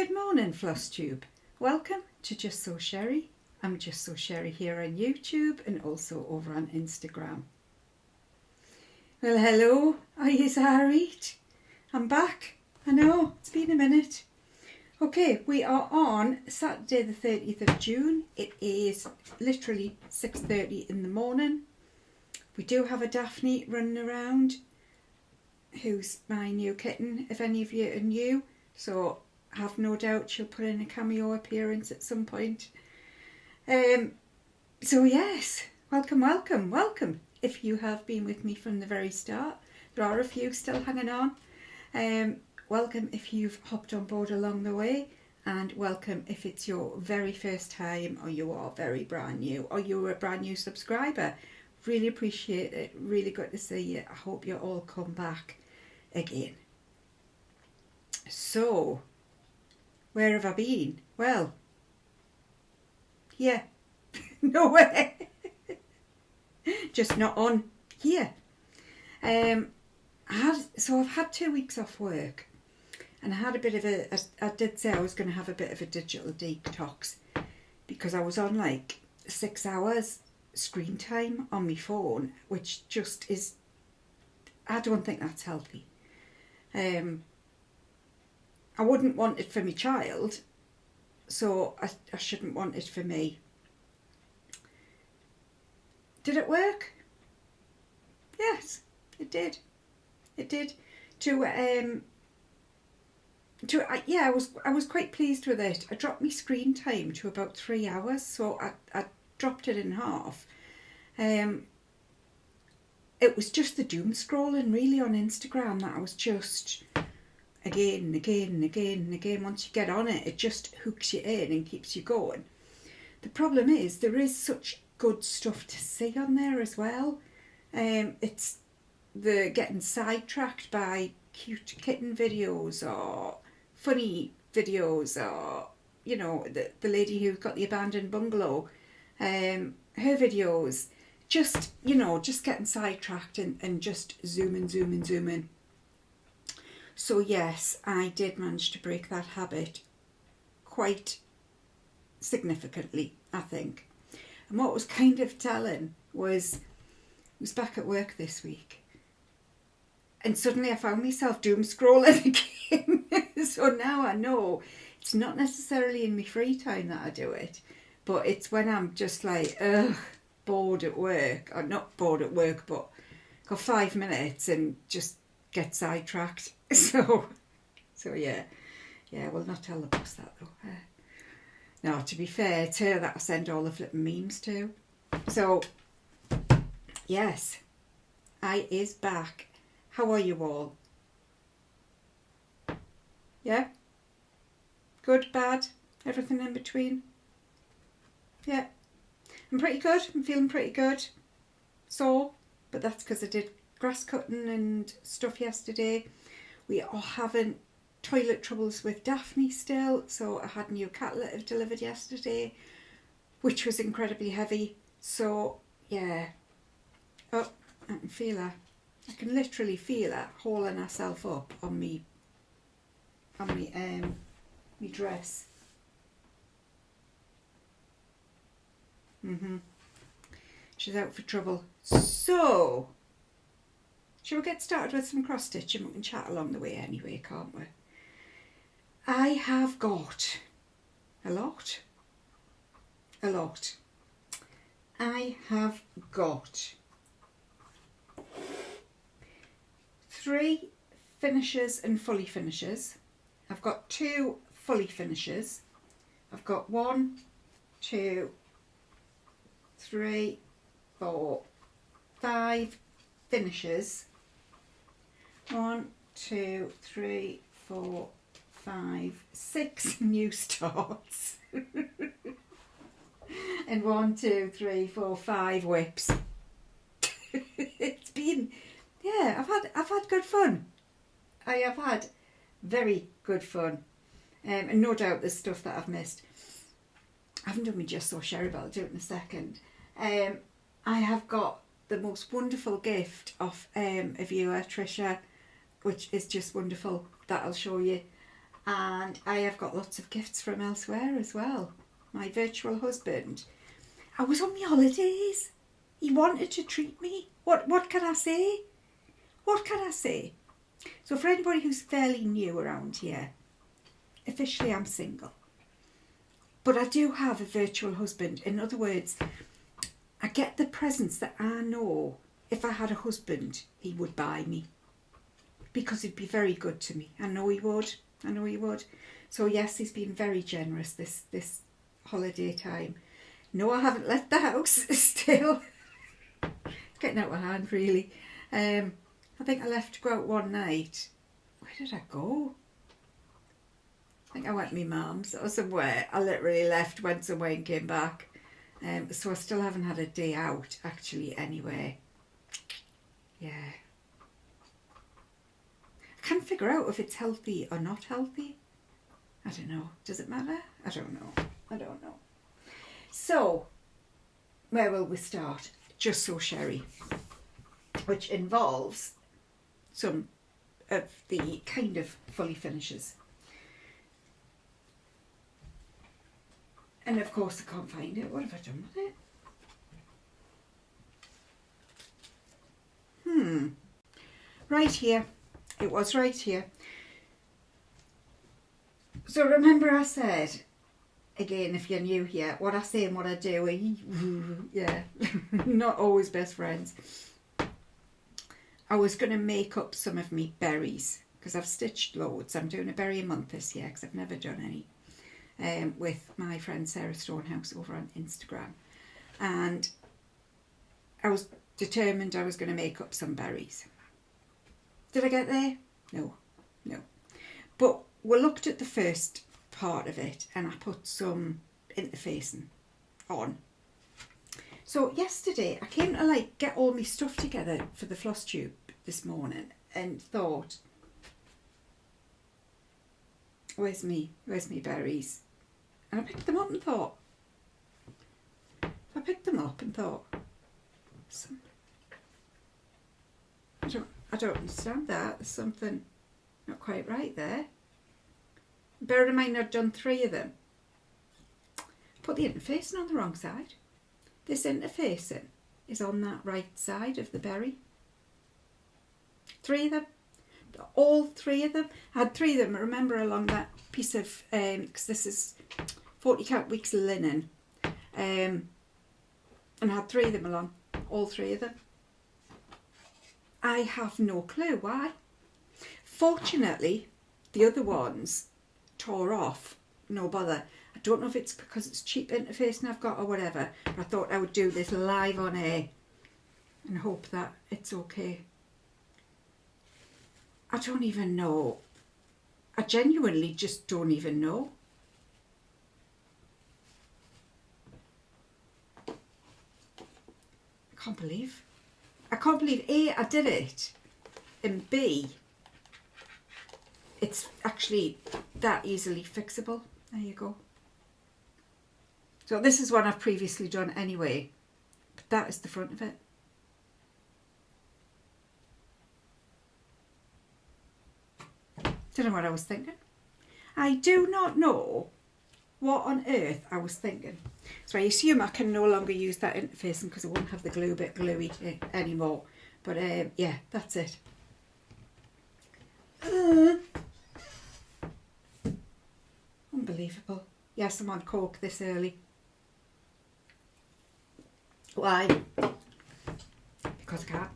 Good morning, FlossTube. Welcome to Justsewsherrie. I'm Justsewsherrie here on YouTube and also over on Instagram. Well, hello. Are you alright? I'm back. I know, it's been a minute. Okay, we are on Saturday the 30th of June. It is literally 6:30 in the morning. We do have a Daphne running around, who's my new kitten, if any of you are new. So have no doubt she'll put in a cameo appearance at some point. So yes, welcome. If you have been with me from the very start, there are a few still hanging on. Welcome if you've hopped on board along the way, and welcome if it's your very first time, or you are very brand new, or you're a brand new subscriber. Really appreciate it, really good to see you. I hope you all come back again. So, where have I been? Well, yeah, nowhere. Just not on here. I've had 2 weeks off work, and I had a bit of I did say I was going to have a bit of a digital detox, because I was on like 6 hours screen time on my phone, which just is, I don't think that's healthy. I wouldn't want it for my child, so I shouldn't want it for me. Did it work? Yes, it did. It did. I was quite pleased with it. I dropped my screen time to about 3 hours, so I dropped it in half. It was just the doom scrolling really on Instagram that I was just again and again. Once you get on it, it just hooks you in and keeps you going. The problem is there is such good stuff to see on there as well. It's the getting sidetracked by cute kitten videos or funny videos, or you know, the lady who got the abandoned bungalow, her videos, just, you know, just getting sidetracked and just zooming. So yes, I did manage to break that habit quite significantly, I think. And what was kind of telling was, I was back at work this week, and suddenly I found myself doom scrolling again. So now I know it's not necessarily in my free time that I do it, but it's when I'm just like, bored at work, or not bored at work, but got 5 minutes and just get sidetracked. So yeah, we'll not tell the boss that though. No, to be fair, it's her that I send all the flipping memes to. So, yes, I is back. How are you all? Yeah? Good, bad, everything in between? Yeah. I'm pretty good. I'm feeling pretty good. Sore, but that's because I did grass cutting and stuff yesterday. We are having toilet troubles with Daphne still, so I had a new cat litter delivered yesterday, which was incredibly heavy. So yeah, oh, I can feel her. I can literally feel her hauling herself up on me dress. She's out for trouble. So shall we get started with some cross stitching? We can chat along the way anyway, can't we? I have got a lot. I have got 3 finishes and fully finishes. I've got 2 fully finishes. I've got 1, 2, 3, 4, 5 finishes. 1, 2, 3, 4, 5, 6 new starts. And 1, 2, 3, 4, 5 whips. It's been, yeah, I've had good fun. I have had very good fun. And no doubt there's stuff that I've missed. I haven't done my Justsewsherrie, but I'll do it in a second. I have got the most wonderful gift of a viewer, Trisha, which is just wonderful, that I'll show you. And I have got lots of gifts from elsewhere as well. My virtual husband. I was on my holidays. He wanted to treat me. What can I say? What can I say? So for anybody who's fairly new around here, officially I'm single. But I do have a virtual husband. In other words, I get the presents that I know if I had a husband, he would buy me. Because he'd be very good to me. I know he would. I know he would. So yes, he's been very generous this holiday time. No, I haven't left the house still. Getting out of hand, really. I think I left to go out one night. Where did I go? I think I went to my mum's or somewhere. I literally left, went somewhere and came back. So I still haven't had a day out, actually, anyway. Yeah. I can't figure out if it's healthy or not healthy. I don't know. Does it matter? I don't know. I don't know. So, where will we start? Justsewsherrie, which involves some of the kind of fully finishes. And of course I can't find it. What have I done with it? Right here. It was right here. So remember I said, again, if you're new here, what I say and what I do, yeah, not always best friends. I was going to make up some of me berries because I've stitched loads. I'm doing a berry a month this year because I've never done any. With my friend Sarah Stonehouse over on Instagram, and I was determined I was going to make up some berries. Did I get there? No. But we looked at the first part of it and I put some interfacing on. So yesterday I came to get all my stuff together for the floss tube this morning and thought, where's me berries? And I picked them up and thought, I don't understand that. There's something not quite right there. Bear in mind I've done 3 of them. Put the interfacing on the wrong side. This interfacing is on that right side of the berry. 3 of them. All 3 of them. I had 3 of them, remember, along that piece of, because this is 40 count weeks of linen. And I had 3 of them along. All 3 of them. I have no clue why. Fortunately, the other ones tore off. No bother. I don't know if it's because it's cheap interfacing I've got or whatever, but I thought I would do this live on air and hope that it's okay. I don't even know. I genuinely just don't even know. I can't believe A, I did it, and B, it's actually that easily fixable. There you go. So this is one I've previously done anyway, but that is the front of it. Don't know what I was thinking. I do not know what on earth I was thinking. So I assume I can no longer use that interfacing because I won't have the glue bit gluey anymore. But yeah, that's it. Unbelievable. Yes, I'm on coke this early. Why? Because I can.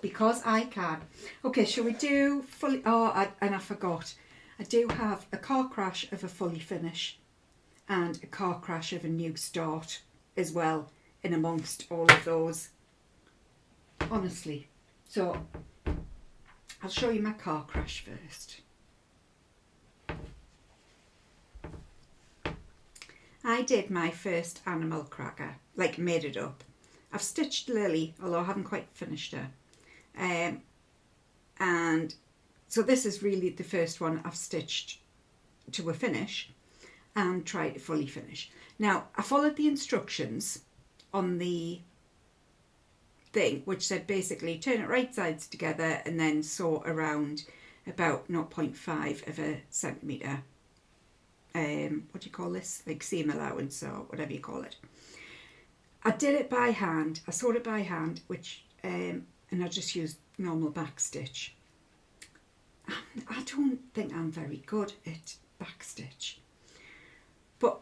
Because I can. Okay, shall we do fully... and I forgot. I do have a car crash of a fully finish and a car crash of a new start as well in amongst all of those. Honestly. So, I'll show you my car crash first. I did my first animal cracker, made it up. I've stitched Lily, although I haven't quite finished her. And so this is really the first one I've stitched to a finish and tried to fully finish. Now, I followed the instructions on the thing which said basically turn it right sides together and then sew around about 0.5 of a centimetre. What do you call this? Like seam allowance or whatever you call it. I did it by hand. I sewed it by hand, which and I just used normal back stitch. I don't think I'm very good at back stitch, but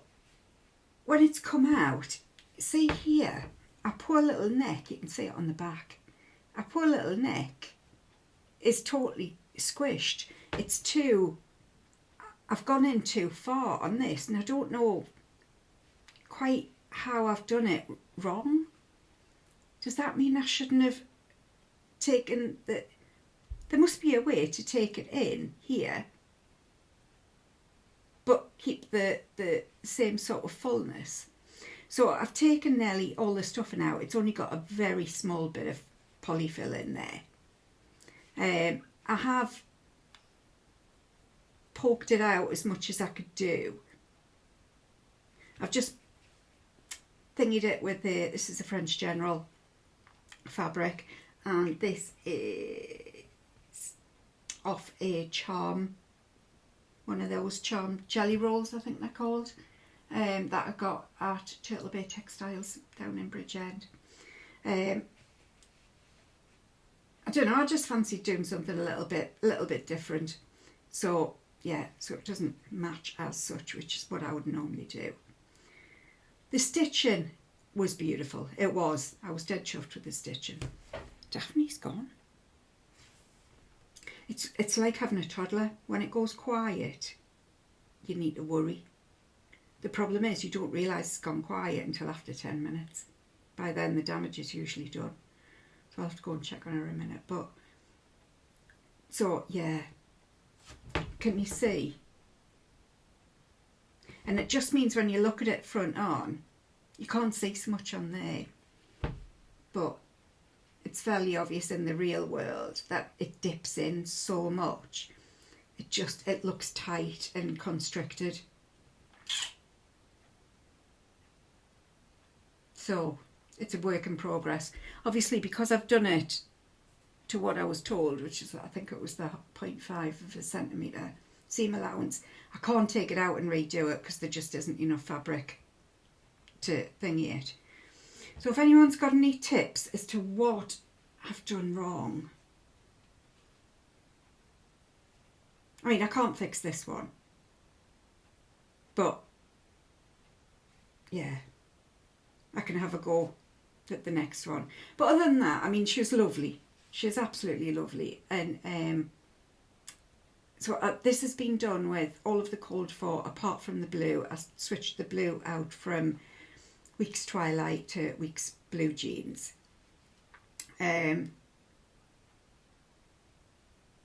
when it's come out, see here, our poor little neck, you can see it on the back, our poor little neck is totally squished. It's too, I've gone in too far on this, and I don't know quite how I've done it wrong. Does that mean I shouldn't have taken the, there must be a way to take it in here but keep the same sort of fullness. So I've taken nearly all the stuffing out. It's only got a very small bit of polyfill in there. I have poked it out as much as I could do. I've just thingied it with this is a French General fabric, and this is off a charm, one of those charm jelly rolls I think they're called, that I got at Turtle Bay Textiles down in Bridgend. I don't know, I just fancied doing something a little bit different. So yeah, so it doesn't match as such, which is what I would normally do. The stitching was beautiful. It was. I was dead chuffed with the stitching. Daphne's gone. It's like having a toddler. When it goes quiet, you need to worry. The problem is you don't realise it's gone quiet until after 10 minutes. By then the damage is usually done. So I'll have to go and check on her in a minute. But so yeah, can you see? And it just means when you look at it front on, you can't see so much on there. But it's fairly obvious in the real world that it dips in so much. It looks tight and constricted. So it's a work in progress. Obviously, because I've done it to what I was told, which is I think it was the 0.5 of a centimetre seam allowance, I can't take it out and redo it because there just isn't enough fabric to thingy it. So if anyone's got any tips as to what I've done wrong, I mean, I can't fix this one, but yeah, I can have a go at the next one. But other than that, I mean, she was lovely. She was absolutely lovely. And so this has been done with all of the called for, apart from the blue. I switched the blue out from Week's Twilight to Week's Blue Jeans. And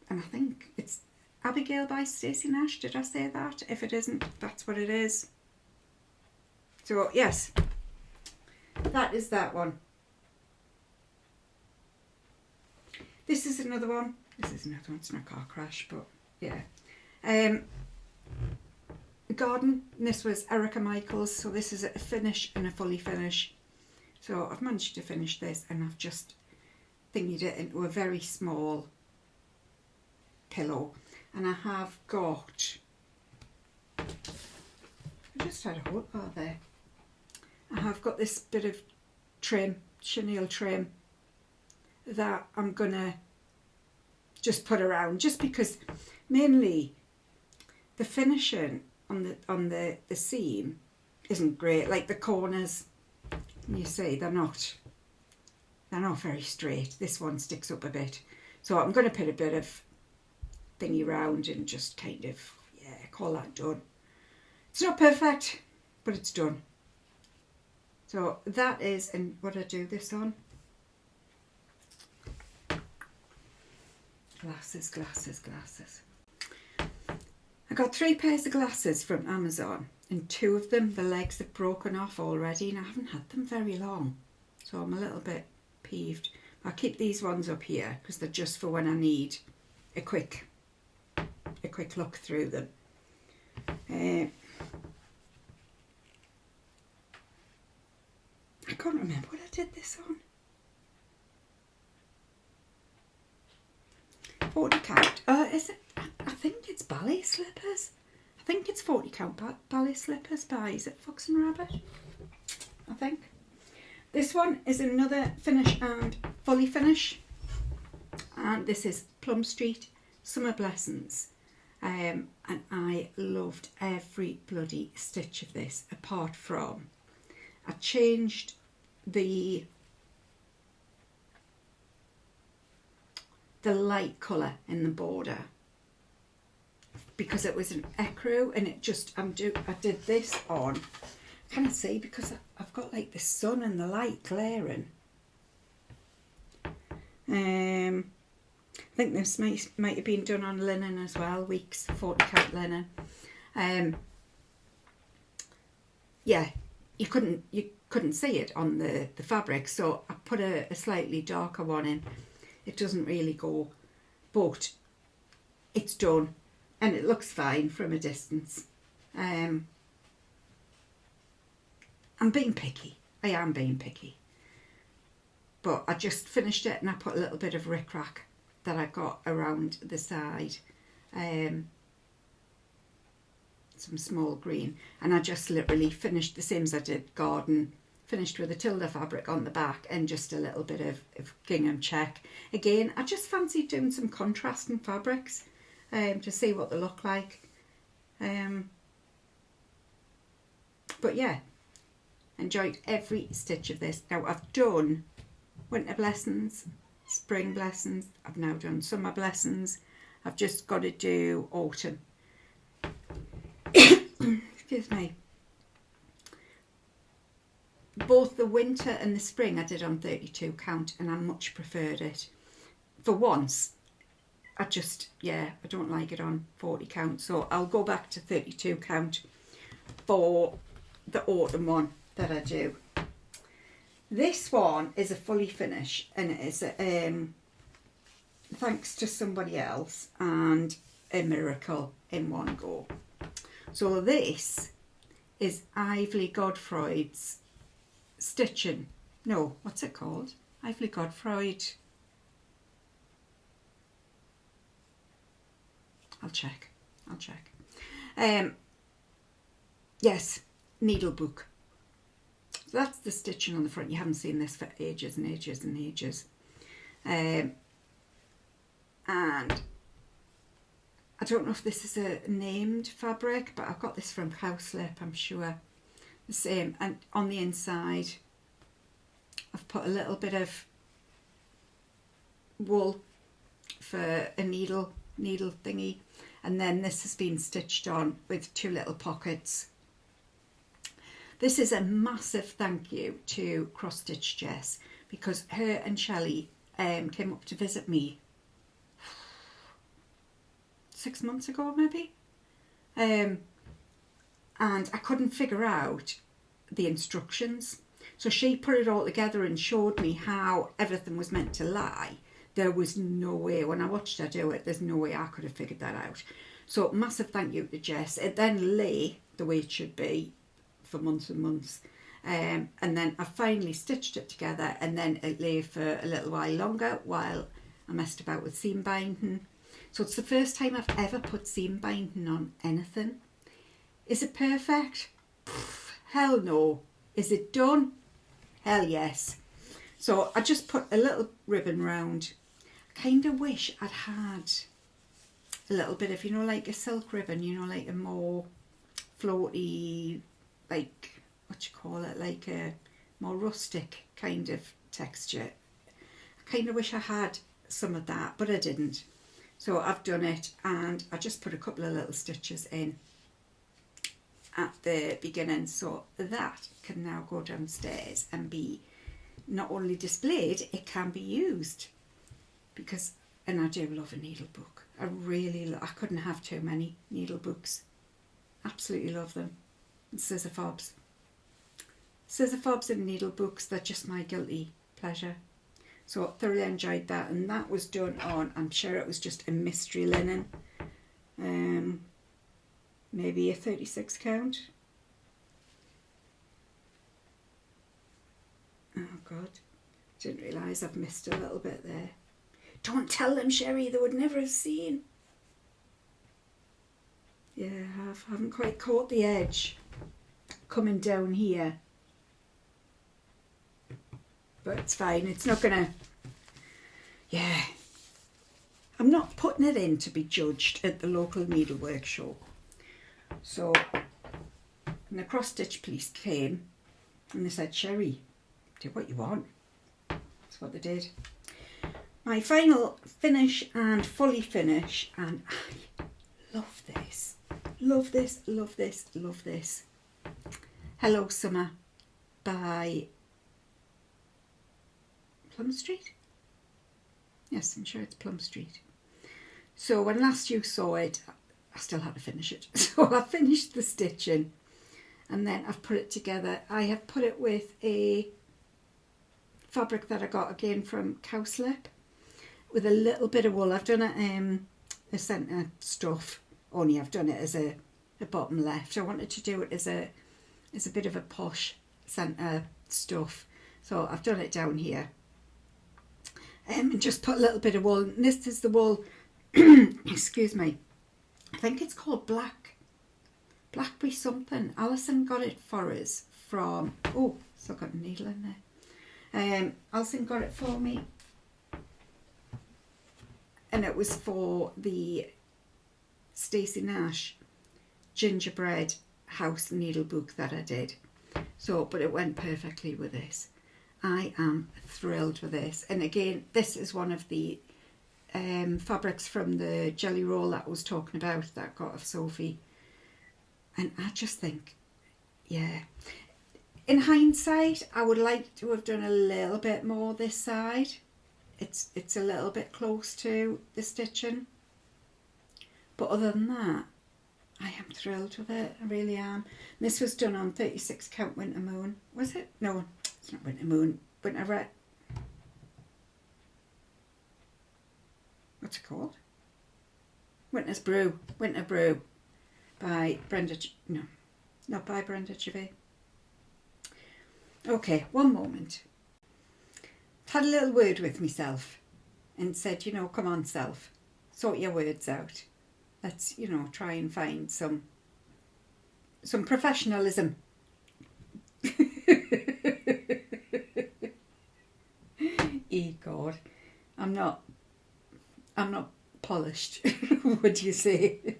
I think it's Abigail by Stacy Nash. Did I say that? If it isn't, that's what it is. So yes, that is that one. This is another one. This is another one. It's not a car crash, but yeah. Garden. This was Erica Michaels. So this is a finish and a fully finish. So I've managed to finish this, and I've just thingied it into a very small pillow. And I have got, I just had a hole there. I have got this bit of trim, chenille trim, that I'm gonna just put around, just because mainly the finishing on the seam isn't great. Like the corners, you see, they're not very straight. This one sticks up a bit, so I'm going to put a bit of thingy round and just kind of, yeah, call that done. It's not perfect, but it's done. So that is, and what I do this on, glasses. I got 3 pairs of glasses from Amazon, and 2 of them, the legs have broken off already, and I haven't had them very long, so I'm a little bit peeved. I'll keep these ones up here because they're just for when I need a quick look through them. I can't remember what I did this on. 40 count. Is it? I think it's ballet slippers. I think it's 40 count ballet slippers by, is it Fox and Rabbit? I think. This one is another finish and fully finish. And this is Plum Street Summer Blessings. And I loved every bloody stitch of this, apart from I changed the light colour in the border because it was an ecru, and it just, I did this on, can I see, because I've got like the sun and the light glaring. I think this might have been done on linen as well, weeks 40 count linen. Yeah, you couldn't see it on the fabric, so I put a slightly darker one in. It doesn't really go, but it's done and it looks fine from a distance. I'm being picky. I am being picky. But I just finished it and I put a little bit of rickrack that I got around the side. Some small green. And I just literally finished the same as I did garden. Finished with a tilde fabric on the back and just a little bit of gingham check. Again, I just fancied doing some contrasting fabrics to see what they look like. But yeah, enjoyed every stitch of this. Now I've done winter blessings, spring blessings, I've now done summer blessings. I've just got to do autumn. Excuse me. Both the winter and the spring I did on 32 count, and I much preferred it. For once, I don't like it on 40 count, so I'll go back to 32 count for the autumn one that I do. This one is a fully finish, and it is thanks to somebody else and a miracle in one go. So this is Iyvlie Godefroid's stitching. No, what's it called? Iyvlie Godefroid. I'll check. Yes, Needlework. So that's the stitching on the front. You haven't seen this for ages and ages and ages. And I don't know if this is a named fabric, but I've got this from Cowslip, I'm sure. The same. And on the inside, I've put a little bit of wool for a needle thingy. And then this has been stitched on with two little pockets. This is a massive thank you to Cross Stitch Jess, because her and Sherrie came up to visit me 6 months ago maybe, and I couldn't figure out the instructions, so she put it all together and showed me how everything was meant to lie. There was no way, when I watched her do it, there's no way I could have figured that out. So massive thank you to Jess. It then lay the way it should be for months and months, and then I finally stitched it together, and then it lay for a little while longer while I messed about with seam binding. So it's the first time I've ever put seam binding on anything. Is it perfect? Pff, hell no. Is it done? Hell yes. So I just put a little ribbon round. I kind of wish I'd had a little bit of, you know, like a silk ribbon, you know, like a more floaty, like, what you call it, like a more rustic kind of texture. I kind of wish I had some of that, but I didn't. So I've done it, and I just put a couple of little stitches in at the beginning, so that can now go downstairs and be not only displayed, it can be used. Because, and I do love a needle book. I really I couldn't have too many needle books. Absolutely love them. And scissor fobs. Scissor fobs and needle books, they're just my guilty pleasure. So thoroughly enjoyed that, and that was done on, I'm sure it was just a mystery linen, maybe a 36 count. Oh God, didn't realise I've missed a little bit there. Don't tell them, Sherrie, they would never have seen. Yeah, I haven't quite caught the edge coming down here. But it's fine, it's not gonna, yeah. I'm not putting it in to be judged at the local needlework show. So, and the cross stitch police came and they said, Sherrie, do what you want. That's what they did. My final finish and fully finish, and I love this. Love this, love this, love this. Hello Summer by Plum Street? Yes, I'm sure it's Plum Street. So when last you saw it, I still had to finish it. So I finished the stitching and then I've put it together. I have put it with a fabric that I got again from Cowslip with a little bit of wool. I've done it a centre stuff, only I've done it as a bottom left. I wanted to do it as a bit of a posh centre stuff. So I've done it down here. And just put a little bit of wool. And this is the wool, excuse me, I think it's called Blackberry something. Alison got it for us from, oh, still got a needle in there. Alison got it for me. And it was for the Stacy Nash gingerbread house needle book that I did. So, but it went perfectly with this. I am thrilled with this. And again, this is one of the fabrics from the jelly roll that I was talking about that I got of Sophie. And I just think, yeah. In hindsight, I would like to have done a little bit more this side. It's a little bit close to the stitching. But other than that, I am thrilled with it. I really am. And this was done on 36 count Winter Moon. Was it? No, it's not Winter Moon. Winter Red. What's it called? Winter's Brew. Winter Brew by Brenda. No, not by Brenda Gervais. Okay, one moment. Had a little word with myself and said, you know, come on, self, sort your words out. Let's, you know, try and find some professionalism. God, I'm not polished, would you say?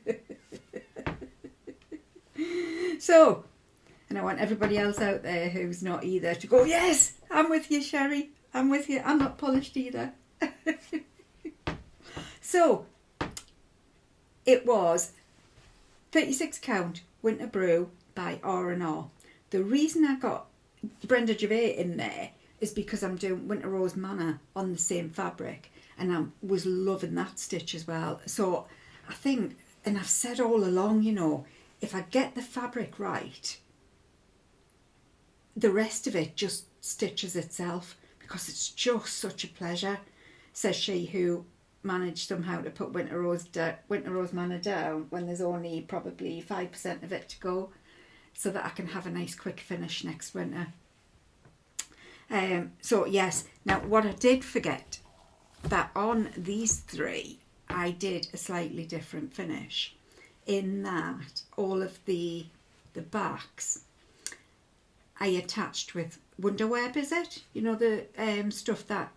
So, and I want everybody else out there who's not either to go, yes, I'm with you, Sherrie, I'm with you, I'm not polished either. So, it was 36 count Winter Brew by R&R. The reason I got Brenda Gervais in there is because I'm doing Winter Rose Manor on the same fabric, and I was loving that stitch as well. So I think, and I've said all along, you know, if I get the fabric right, the rest of it just stitches itself because it's just such a pleasure, says she who managed somehow to put Winter Rose Manor down when there's only probably 5% of it to go, so that I can have a nice quick finish next winter. So yes, now what I did forget, that on these three I did a slightly different finish, in that all of the backs I attached with Wonder Web, is it? You know, the stuff that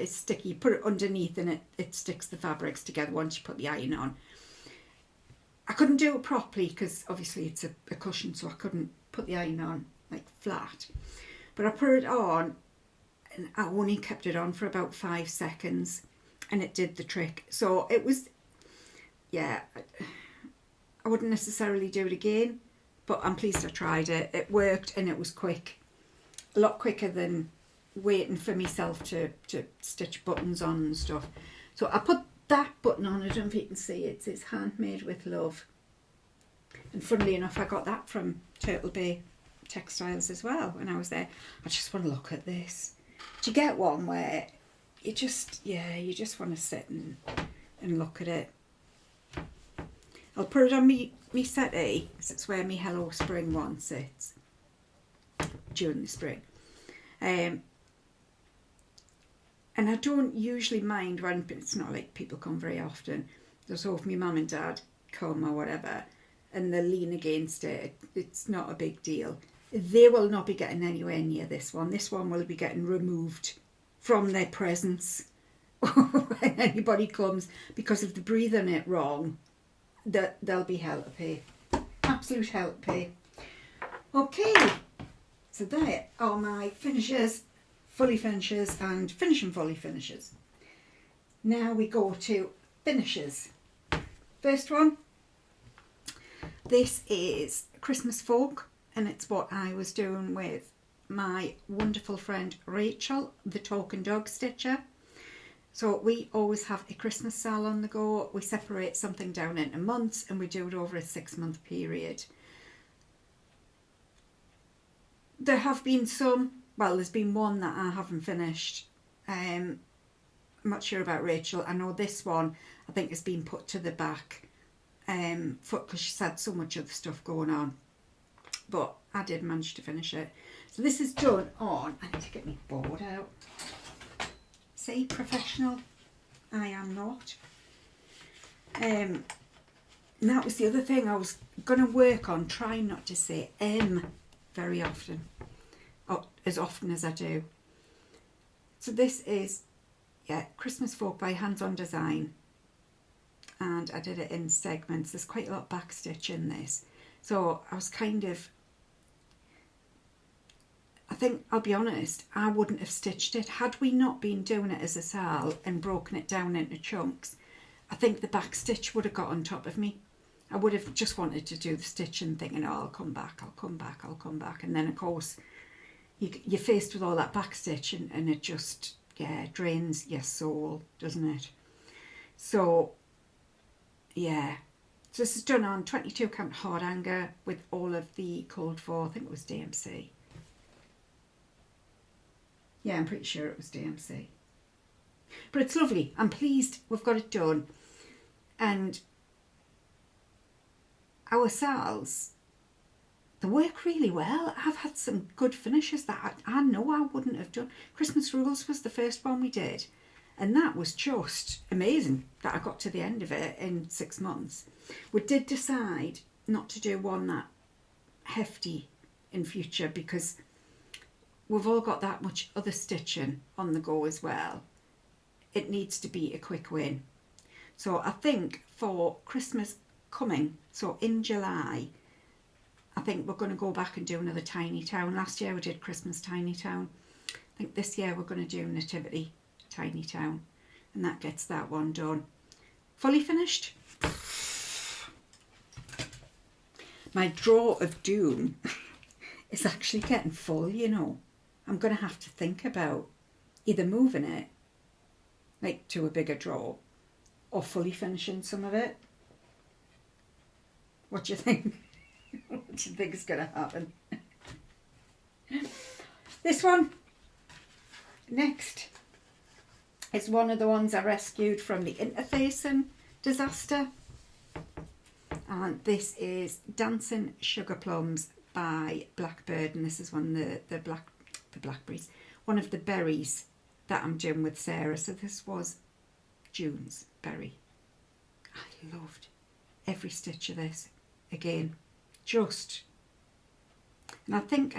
is sticky. You put it underneath and it sticks the fabrics together once you put the iron on. I couldn't do it properly because obviously it's a cushion, so I couldn't put the iron on like flat. But I put it on and I only kept it on for about 5 seconds and it did the trick. So it was, yeah, I wouldn't necessarily do it again, but I'm pleased I tried it. It worked and it was quick. A lot quicker than waiting for myself to stitch buttons on and stuff. So I put that button on. I don't know if you can see it. It's handmade with love. And funnily enough, I got that from Turtle Bay Textiles as well when I was there. I just want to look at this. Do you get one where you just want to sit and look at it? I'll put it on me settee, because it's where my Hello Spring one sits during the spring. And I don't usually mind when, it's not like people come very often. So if my mum and dad come or whatever and they lean against it, it's not a big deal. They will not be getting anywhere near this one. This one will be getting removed from their presence when anybody comes, because if they breathe on it wrong, they'll be hell to pay. Absolute hell to pay. Okay, so there are my finishes, fully finishes and finishing fully finishes. Now we go to finishes. First one, this is Christmas folk, and it's what I was doing with my wonderful friend Rachel, the talking dog stitcher. So we always have a Christmas sale on the go. We separate something down into months and we do it over a 6-month period. There have been some, well, there's been one that I haven't finished. I'm not sure about Rachel. I know this one, I think, has been put to the back because she's had so much other stuff going on. But I did manage to finish it. So this is done on, I need to get my board out. See, professional, I am not. And that was the other thing I was going to work on, trying not to say M very often, or as often as I do. So this is, yeah, Christmas folk by Hands On Design, and I did it in segments. There's quite a lot of back stitch in this, so I was kind of, I think, I'll be honest, I wouldn't have stitched it had we not been doing it as a sal and broken it down into chunks. I think the back stitch would have got on top of me. I would have just wanted to do the stitching, thinking, oh, I'll come back, and then of course you're faced with all that back stitch and it just, yeah, drains your soul, doesn't it? So yeah, so this is done on 22 count hard hanger with all of the called for, I think it was DMC. Yeah, I'm pretty sure it was DMC. But it's lovely. I'm pleased we've got it done. And our sals, they work really well. I've had some good finishes that I know I wouldn't have done. Christmas Rules was the first one we did. And that was just amazing that I got to the end of it in 6 months. We did decide not to do one that hefty in future because we've all got that much other stitching on the go as well. It needs to be a quick win. So I think for Christmas coming, so in July, I think we're going to go back and do another Tiny Town. Last year we did Christmas Tiny Town. I think this year we're going to do Nativity Tiny Town, and that gets that one done. Fully finished. My drawer of doom is actually getting full, you know. I'm going to have to think about either moving it, like, to a bigger drawer, or fully finishing some of it. What do you think? What do you think is going to happen? This one, next, is one of the ones I rescued from the interfacing disaster. And this is Dancing Sugar Plums by Blackbird, and this is one of the blackberries, one of the berries that I'm doing with Sarah. So this was June's berry. I loved every stitch of this. Again, just, and I think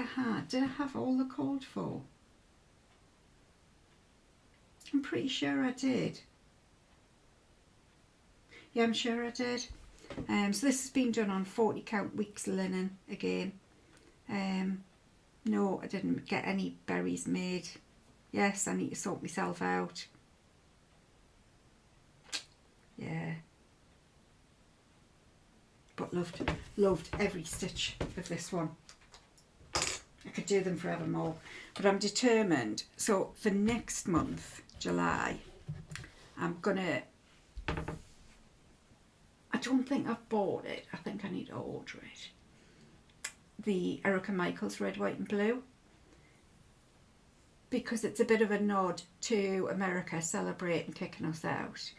did I have all the called for? I'm pretty sure I did. Yeah, I'm sure I did. So this has been done on 40 count weeks linen again. No, I didn't get any berries made. Yes, I need to sort myself out. Yeah. But loved every stitch of this one. I could do them forevermore. But I'm determined. So for next month, July, I'm gonna, I don't think I've bought it. I think I need to order it. The Erica Michaels Red, White and Blue, because it's a bit of a nod to America celebrating kicking us out.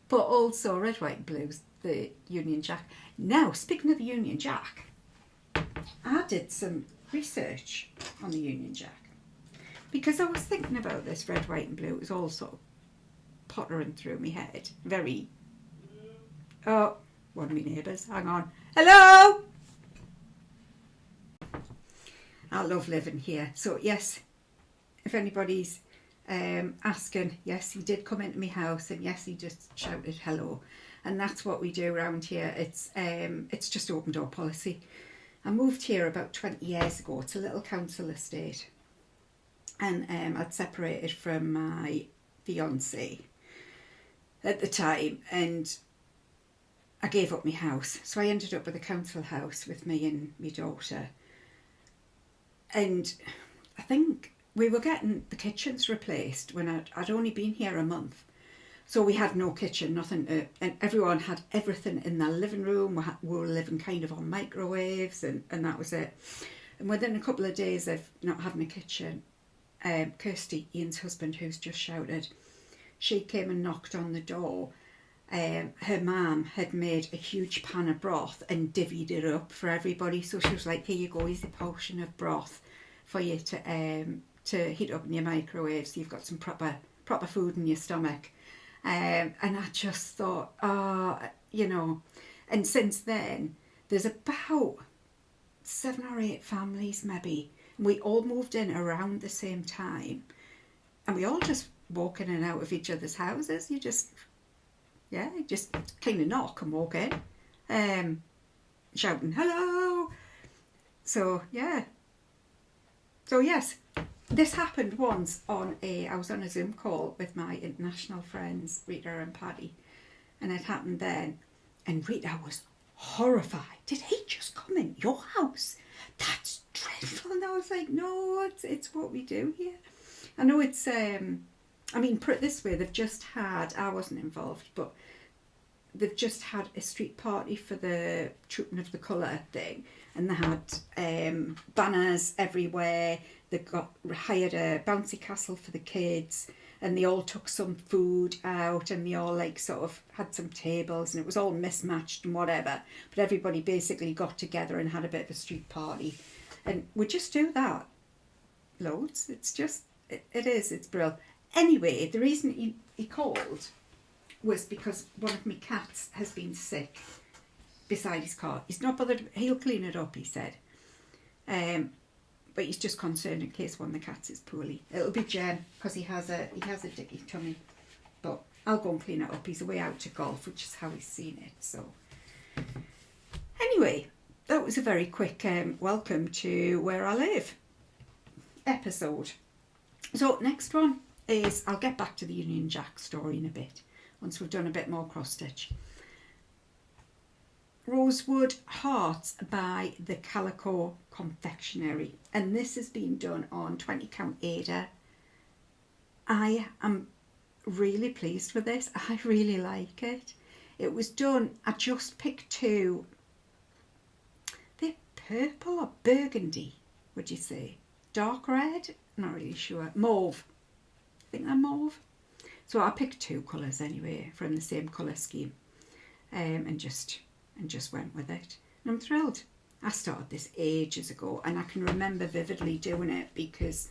But also Red, White and Blue's the Union Jack. Now, speaking of the Union Jack, I did some research on the Union Jack. because I was thinking about this red, white and blue. It was all sort of pottering through my head. Very, oh, one of my neighbours, hang on. Hello! I love living here. So yes, if anybody's asking, yes, he did come into my house, and yes, he just shouted hello. And that's what we do around here. It's just open door policy. I moved here about 20 years ago. It's a little council estate. And I'd separated from my fiance at the time, and I gave up my house. So I ended up with a council house with me and my daughter. And I think we were getting the kitchens replaced when I'd only been here a month. So we had no kitchen, nothing, and everyone had everything in their living room. We were living kind of on microwaves, and that was it. And within a couple of days of not having a kitchen, Kirsty, Ian's husband, who's just shouted, she came and knocked on the door. Her mum had made a huge pan of broth and divvied it up for everybody. So she was like, here you go, here's a portion of broth for you to heat up in your microwave, so you've got some proper food in your stomach. And I just thought, you know, and since then, there's about 7 or 8 families maybe. And we all moved in around the same time. And we all just walk in and out of each other's houses. You just kind of knock and walk in, shouting, hello. So, yeah. So, yes. This happened once I was on a Zoom call with my international friends, Rita and Paddy, and it happened then, and Rita was horrified. Did he just come in your house? That's dreadful. And I was like, no, it's what we do here. I know it's, I mean, put it this way, they've just had, I wasn't involved, but they've just had a street party for the Trooping of the Colour thing, and they had banners everywhere. They hired a bouncy castle for the kids, and they all took some food out, and they all like sort of had some tables, and it was all mismatched and whatever. But everybody basically got together and had a bit of a street party, and we just do that loads. It's just it's brilliant. Anyway, the reason he called was because one of my cats has been sick beside his car. He's not bothered. He'll clean it up, he said. But he's just concerned in case one of the cats is poorly. It'll be Jen, because he has a dicky tummy. But I'll go and clean it up. He's away out to golf, which is how he's seen it. So anyway, that was a very quick welcome to Where I Live episode. So next one is, I'll get back to the Union Jack story in a bit, once we've done a bit more cross stitch. Rosewood Hearts by the Calico Confectionery, and this has been done on 20 count Ada. I am really pleased with this. I really like it. It was done, I just picked 2. They're purple or burgundy, would you say? Dark red? Not really sure. Mauve. I think they're mauve. So I picked 2 colours anyway from the same colour scheme, and just went with it. And I'm thrilled. I started this ages ago, and I can remember vividly doing it because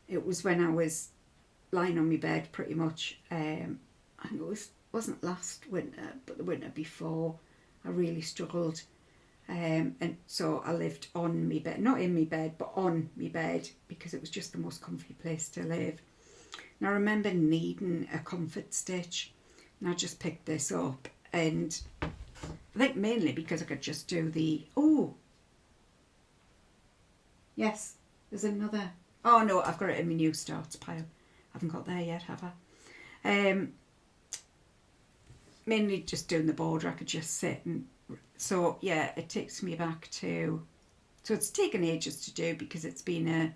it was when I was lying on my bed pretty much. I think it wasn't last winter, but the winter before. I really struggled, and so I lived on my bed, not in my bed, but on my bed, because it was just the most comfy place to live. And I remember needing a comfort stitch, and I just picked this up, and I think mainly because I could just do the, oh, yes, there's another, oh no, I've got it in my new starts pile. I haven't got there yet, have I? Mainly just doing the border, I could just sit, and so yeah, it takes me back to, so it's taken ages to do because it's been a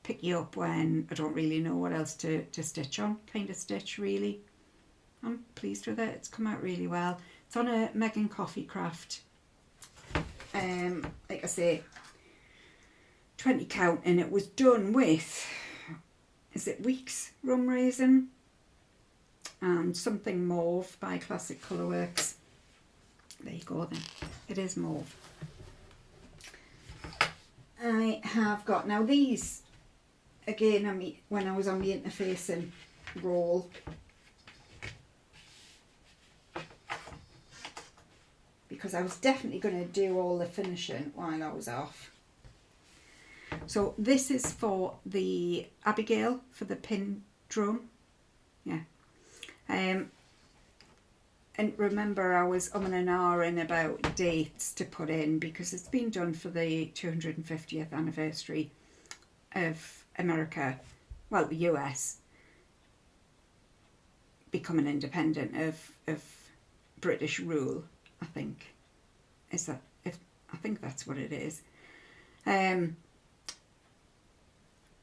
pick you up when I don't really know what else to stitch on kind of stitch, really. I'm pleased with it. It's come out really well. It's on a Megan Coffee Craft, like I say, 20 count, and it was done with, is it Weeks Rum Raisin and something mauve by Classic Colourworks. There you go then. It is mauve. I have got, now these again, when I was on the interfacing roll, because I was definitely going to do all the finishing while I was off. So this is for the Abigail, for the pin drum. Yeah. And remember, I was and ahhing about dates to put in, because it's been done for the 250th anniversary of America, well, the US, becoming independent of British rule, I think. I think that's what it is.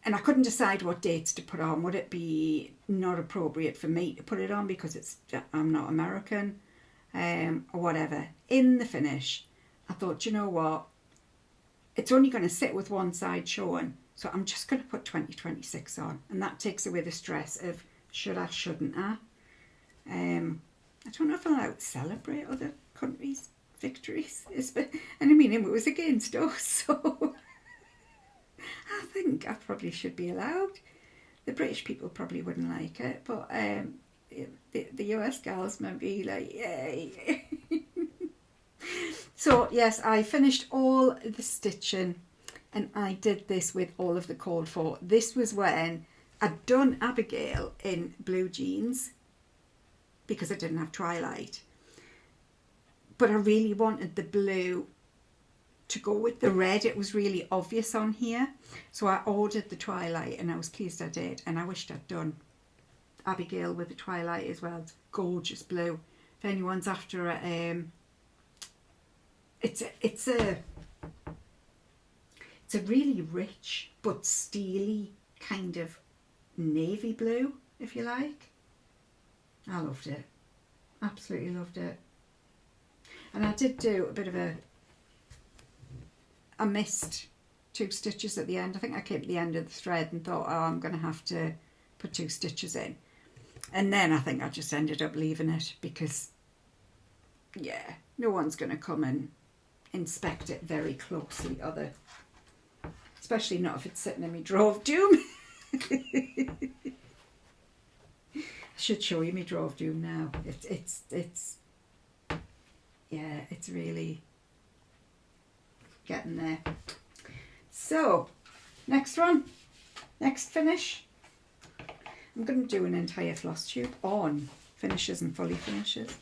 And I couldn't decide what dates to put on. Would it be not appropriate for me to put it on because I'm not American, or whatever? In the finish, I thought, you know what? It's only going to sit with one side showing, so I'm just going to put 2026 on, and that takes away the stress of should I, shouldn't I? I don't know if I'm allowed to celebrate other countries' victories, and I mean, it was against us, so I think I probably should be allowed. The British people probably wouldn't like it, but the US girls might be like, yay. So yes, I finished all the stitching, and I did this with all of the called for. This was when I'd done Abigail in blue jeans because I didn't have Twilight, but I really wanted the blue to go with the red. It was really obvious on here, so I ordered the Twilight, and I was pleased I did, and I wished I'd done Abigail with the Twilight as well. It's gorgeous blue. If anyone's after a it's a really rich but steely kind of navy blue, if you like. I loved it, absolutely loved it. And I did do a bit of I missed 2 stitches at the end. I think I came to the end of the thread and thought, oh, I'm going to have to put 2 stitches in. And then I think I just ended up leaving it because, yeah, no one's going to come and inspect it very closely, especially not if it's sitting in my drawer of doom. I should show you my drawer of doom now. It's yeah, it's really getting there. So next finish, I'm going to do an entire floss tube on finishes and fully finishes.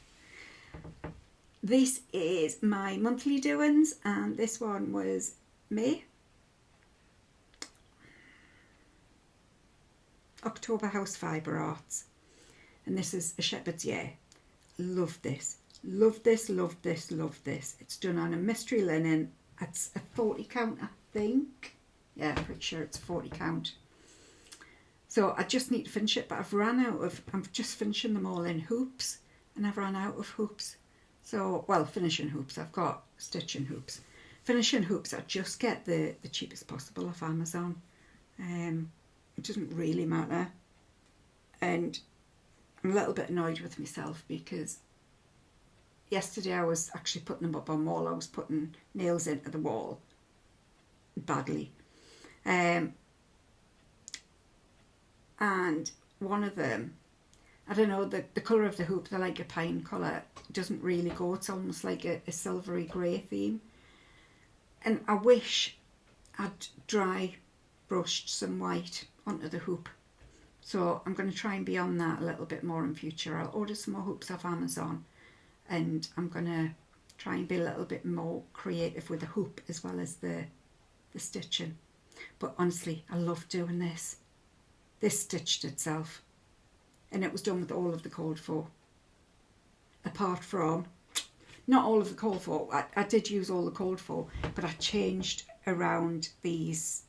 This is my monthly doings, and this one was May. October House Fibre Arts, and this is a Shepherd's Year. Love this, love this, love this, love this. It's done on a mystery linen. It's a 40 count, I think. Yeah, I'm pretty sure it's 40 count. So I just need to finish it, but I'm just finishing them all in hoops, and I've run out of hoops. So, well, finishing hoops, I've got stitching hoops. Finishing hoops, I just get the cheapest possible off Amazon. It doesn't really matter. And I'm a little bit annoyed with myself because yesterday I was actually putting them up on wall. I was putting nails into the wall badly. And one of them, I don't know, the colour of the hoop, they're like a pine colour, doesn't really go. It's almost like a silvery grey theme. And I wish I'd dry brushed some white onto the hoop. So I'm going to try and be on that a little bit more in future. I'll order some more hoops off Amazon, and I'm going to try and be a little bit more creative with the hoop as well as the stitching. But honestly, I love doing this. This stitched itself, and it was done with all of the called for. Apart from, not all of the called for, I did use all the called for, but I changed around these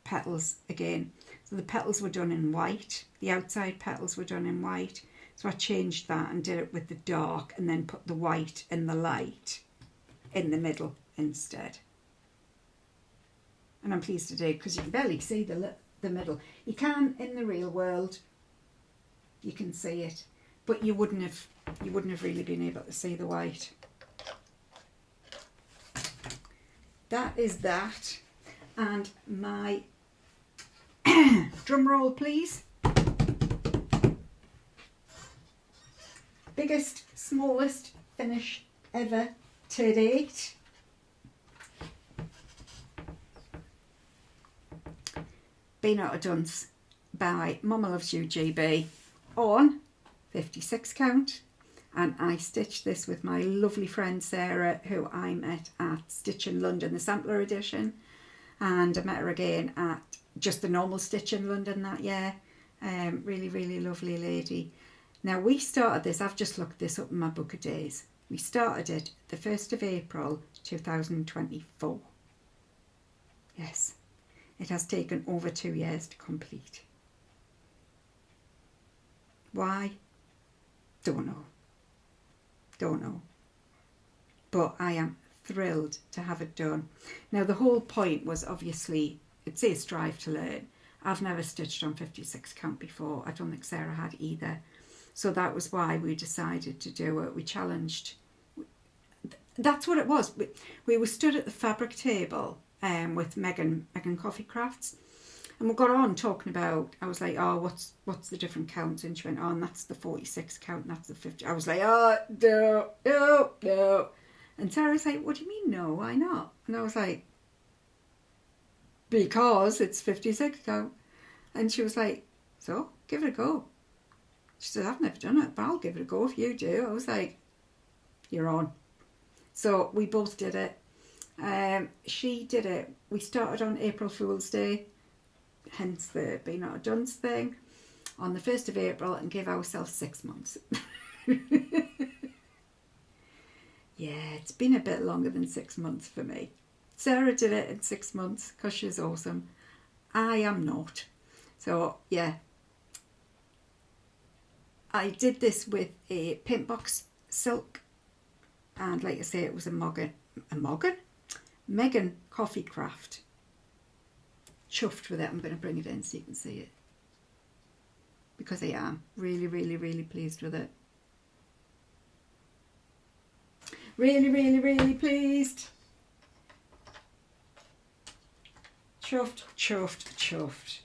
petals again. So the petals were done in white, the outside petals were done in white, so I changed that and did it with the dark, and then put the white and the light in the middle instead. And I'm pleased to do, because you can barely see the middle. You can in the real world, you can see it, but you wouldn't have really been able to see the white. That is that. And my Drum roll, please. Biggest, smallest finish ever to date. Been Out of Dunce by Momma Loves You GB on 56 count, and I stitched this with my lovely friend Sarah, who I met at Stitch in London, the sampler edition, and I met her again at just the normal Stitch in London that year. Really lovely lady. Now we started this, I've just looked this up in my book of days, we started it the 1st of April 2024. Yes, it has taken over 2 years to complete. Why? Don't know. But I am thrilled to have it done. Now the whole point was obviously, it says strive to learn. I've never stitched on 56 count before. I don't think Sarah had either. So that was why we decided to do it. We challenged. That's what it was. We were stood at the fabric table with Megan Coffee Crafts, and we got on talking about, I was like, oh, what's the different counts? And she went, oh, and that's the 46 count, and that's the 50. I was like, oh, no. And Sarah's like, what do you mean, no, why not? And I was like, because it's 56 count. And she was like, so, give it a go. She said, I've never done it, but I'll give it a go if you do. I was like, you're on. So we both did it. She did it. We started on April Fool's Day, hence the Been Out of Dunce thing, on the 1st of April, and gave ourselves 6 months. Yeah, it's been a bit longer than 6 months for me. Sarah did it in 6 months because she's awesome. I am not. So, yeah. I did this with a pink box silk, and like I say, it was Megan Coffee Craft. Chuffed with it. I'm going to bring it in so you can see it, because I am really pleased with it. Really pleased. Chuffed.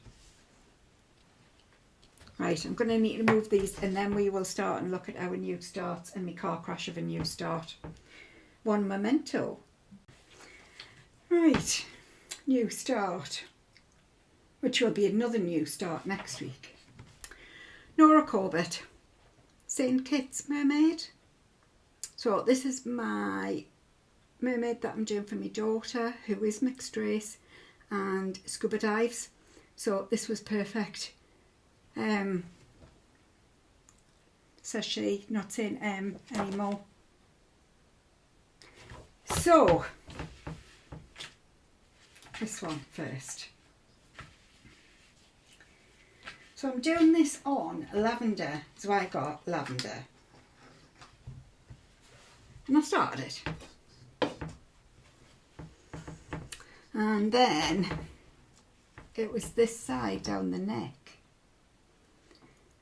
Right, I'm going to need to move these, and then we will start and look at our new starts and my car crash of a new start. One memento. Right, new start, which will be another new start next week. Nora Corbett, St. Kitts mermaid. So this is my mermaid that I'm doing for my daughter, who is mixed race and scuba dives. So this was perfect. Says she, not saying anymore. So this one first. So I'm doing this on lavender, so I got lavender. And I started it. And then it was this side down the neck.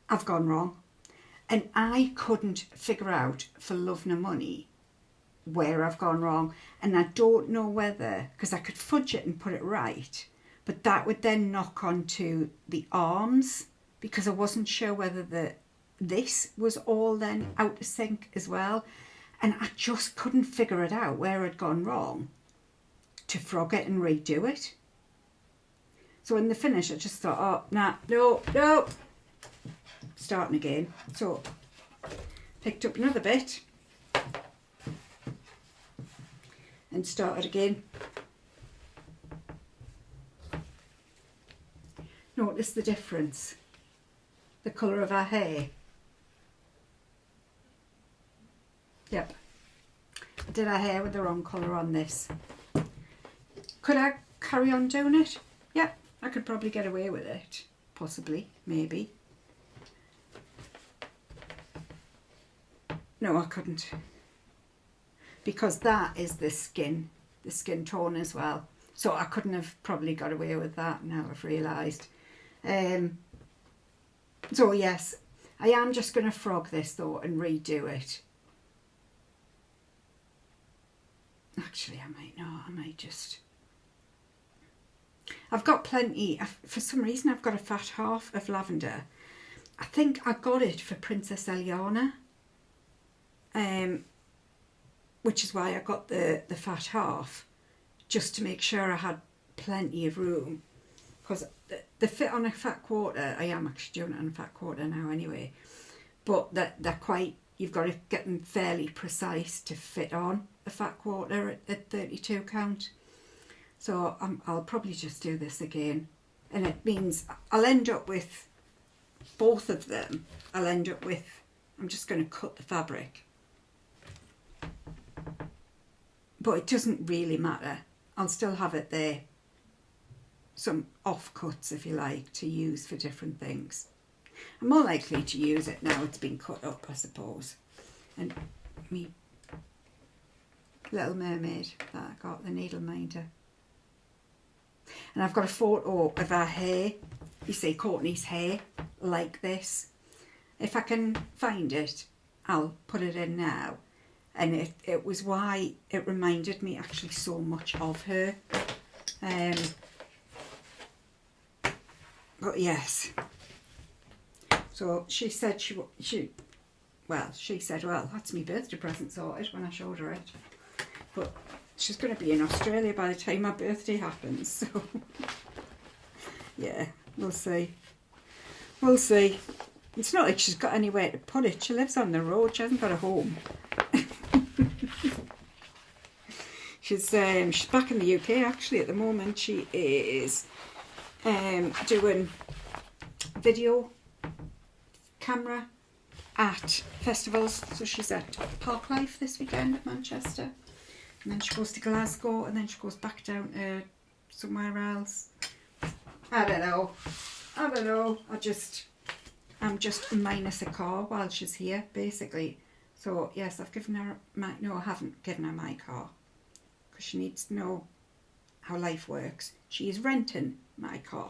I've gone wrong. And I couldn't figure out, for love nor money, where I've gone wrong. And I don't know whether, because I could fudge it and put it right, but that would then knock onto the arms, because I wasn't sure whether this was all then out of sync as well. And I just couldn't figure it out where I'd gone wrong to frog it and redo it. So in the finish, I just thought, oh, nah, no. Starting again. So picked up another bit and started again. Notice the difference, the colour of her hair. Yep, I did her hair with the wrong colour on this. Could I carry on doing it? Yep, I could probably get away with it. Possibly, maybe. No, I couldn't. Because that is the skin tone as well. So I couldn't have probably got away with that, now I've realised. So yes, I am just going to frog this though and redo it. Actually, I might not. I might just... I've got plenty. For some reason, I've got a fat half of lavender. I think I got it for Princess Eliana, which is why I got the fat half, just to make sure I had plenty of room. Because the fit on a fat quarter, I am actually doing it on a fat quarter now anyway, but they're quite, you've got to get them fairly precise to fit on a fat quarter at 32 count. So I'll probably just do this again, and it means I'll end up with both of them. I'm just going to cut the fabric, but it doesn't really matter. I'll still have it there, some offcuts if you like, to use for different things. I'm more likely to use it now it's been cut up, I suppose. And me Little Mermaid that I got, the needle minder. And I've got a photo of her hair. You see Courtney's hair like this. If I can find it, I'll put it in now. And it was why it reminded me actually so much of her. But yes. So she said she said, well, that's my birthday present sorted when I showed her it. But she's going to be in Australia by the time my birthday happens, so yeah, we'll see. We'll see. It's not like she's got anywhere to put it. She lives on the road. She hasn't got a home. She's back in the UK actually at the moment. She is doing video camera at festivals. So she's at Parklife this weekend at Manchester. And then she goes to Glasgow, and then she goes back down to somewhere else. I don't know. I'm just minus a car while she's here, basically. So yes, I've given her I haven't given her my car, because she needs to know how life works. She is renting my car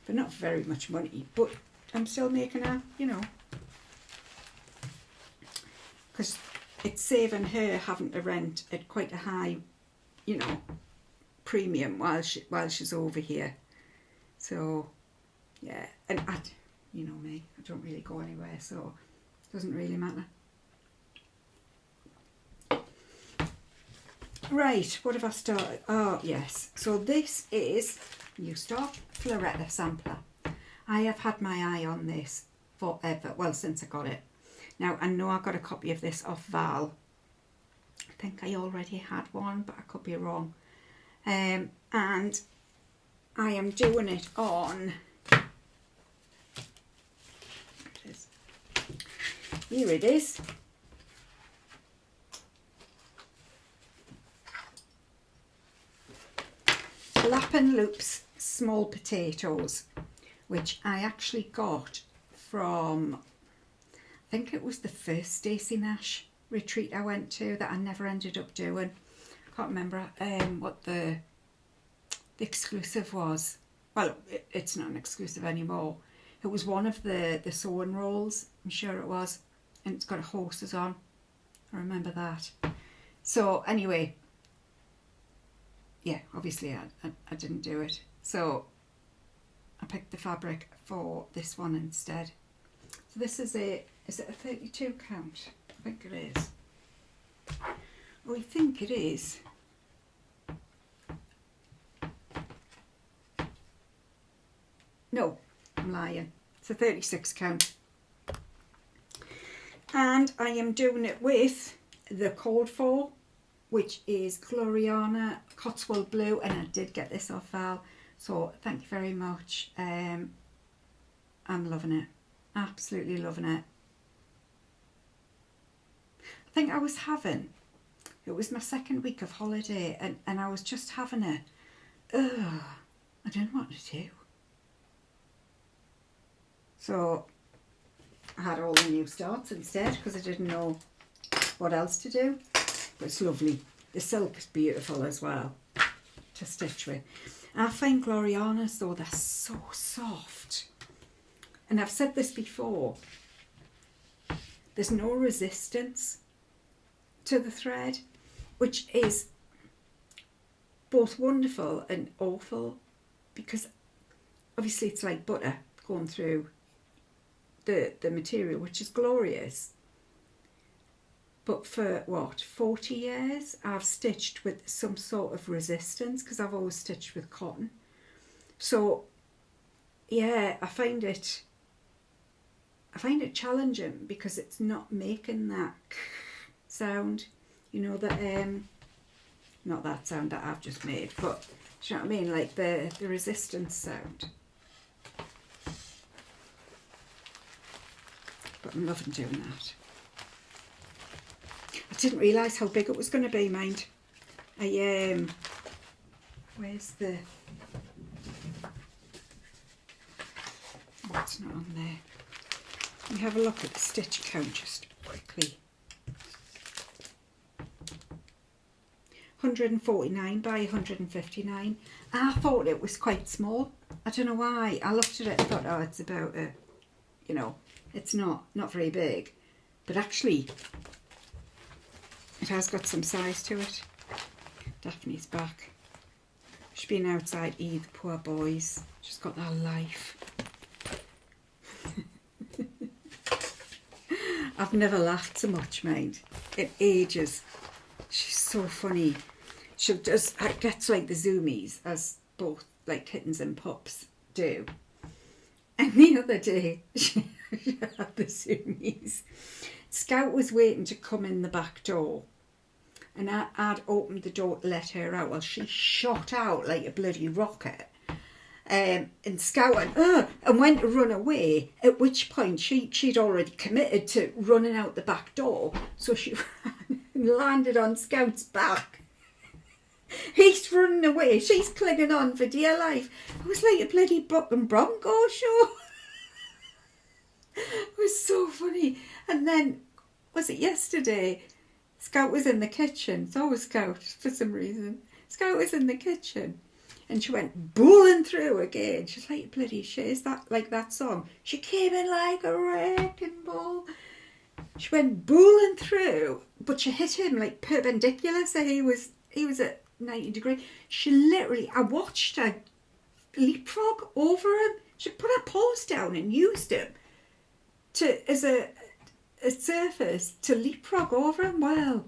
for not very much money, but I'm still making her, because it's saving her having to rent at quite a high, premium while she's over here. So, yeah, and you know me, I don't really go anywhere, so it doesn't really matter. Right, what have I started? Oh, yes. So this is New Stock Floretta Sampler. I have had my eye on this forever, well, since I got it. Now, I know I got a copy of this off Val. I think I already had one, but I could be wrong. And I am doing it on... Here it is. Lap and Loops Small Potatoes, which I actually got from... I think it was the first Stacy Nash retreat I went to that I never ended up doing. Can't remember what the exclusive was. Well, it's not an exclusive anymore. It was one of the sewing rolls, I'm sure it was, and it's got horses on. I remember that. So anyway, yeah, obviously I didn't do it. So I picked the fabric for this one instead. So this is it a 32 count? I think it is. Oh, I think it is. No, I'm lying. It's a 36 count. And I am doing it with the code for, which is Gloriana Cotswold Blue, and I did get this off Val, so thank you very much. I'm loving it, absolutely loving it. I think I was having, it was my second week of holiday, and I was just having I didn't know what to do. So I had all the new starts instead, because I didn't know what else to do. But it's lovely. The silk is beautiful as well to stitch with. And I find Glorianas though, they're so soft. And I've said this before, there's no resistance to the thread, which is both wonderful and awful because obviously it's like butter going through the material, which is glorious. But for what, 40 years I've stitched with some sort of resistance, because I've always stitched with cotton. So yeah, I find it challenging because it's not making that sound, you know, that not that sound that I've just made, but do you know what I mean, like the resistance sound. But I'm loving doing that. I didn't realise how big it was going to be, mind. Where's the... Oh, it's not on there. Let me have a look at the stitch count just quickly. 149 by 159. I thought it was quite small. I don't know why. I looked at it and thought, oh, it's about a, you know, it's not very big. But actually, it has got some size to it. Daphne's back. She's been outside Eve, the poor boys. She's got that life. I've never laughed so much, mind, in ages. She's so funny. She just gets like the zoomies, as both like kittens and pups do. And the other day, she had the zoomies. Scout was waiting to come in the back door, and I'd opened the door to let her out. Well, she shot out like a bloody rocket. And Scout went, and went to run away, at which point she'd already committed to running out the back door, so she ran and landed on Scout's back. He's running away, she's clinging on for dear life. It was like a bloody Buck and Bronco show. It was so funny. And then, was it yesterday, Scout was in the kitchen. It's always Scout for some reason. Scout was in the kitchen. And she went bowling through again. She's like, bloody shit, is that like that song? She came in like a wrecking ball. She went bowling through, but she hit him like perpendicular, so he was at 90 degrees. She literally, I watched her leapfrog over him. She put her paws down and used him as a surface to leapfrog over him. Well,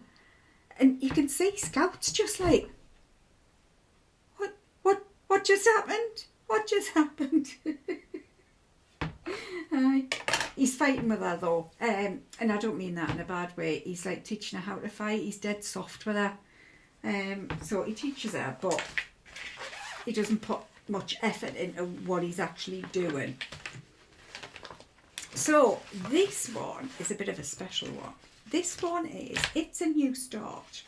and you can see Scout's just like, what just happened? What just happened? He's fighting with her though, and I don't mean that in a bad way. He's like teaching her how to fight. He's dead soft with her, so he teaches her, but he doesn't put much effort into what he's actually doing. So this one is a bit of a special one. This one it's a new start,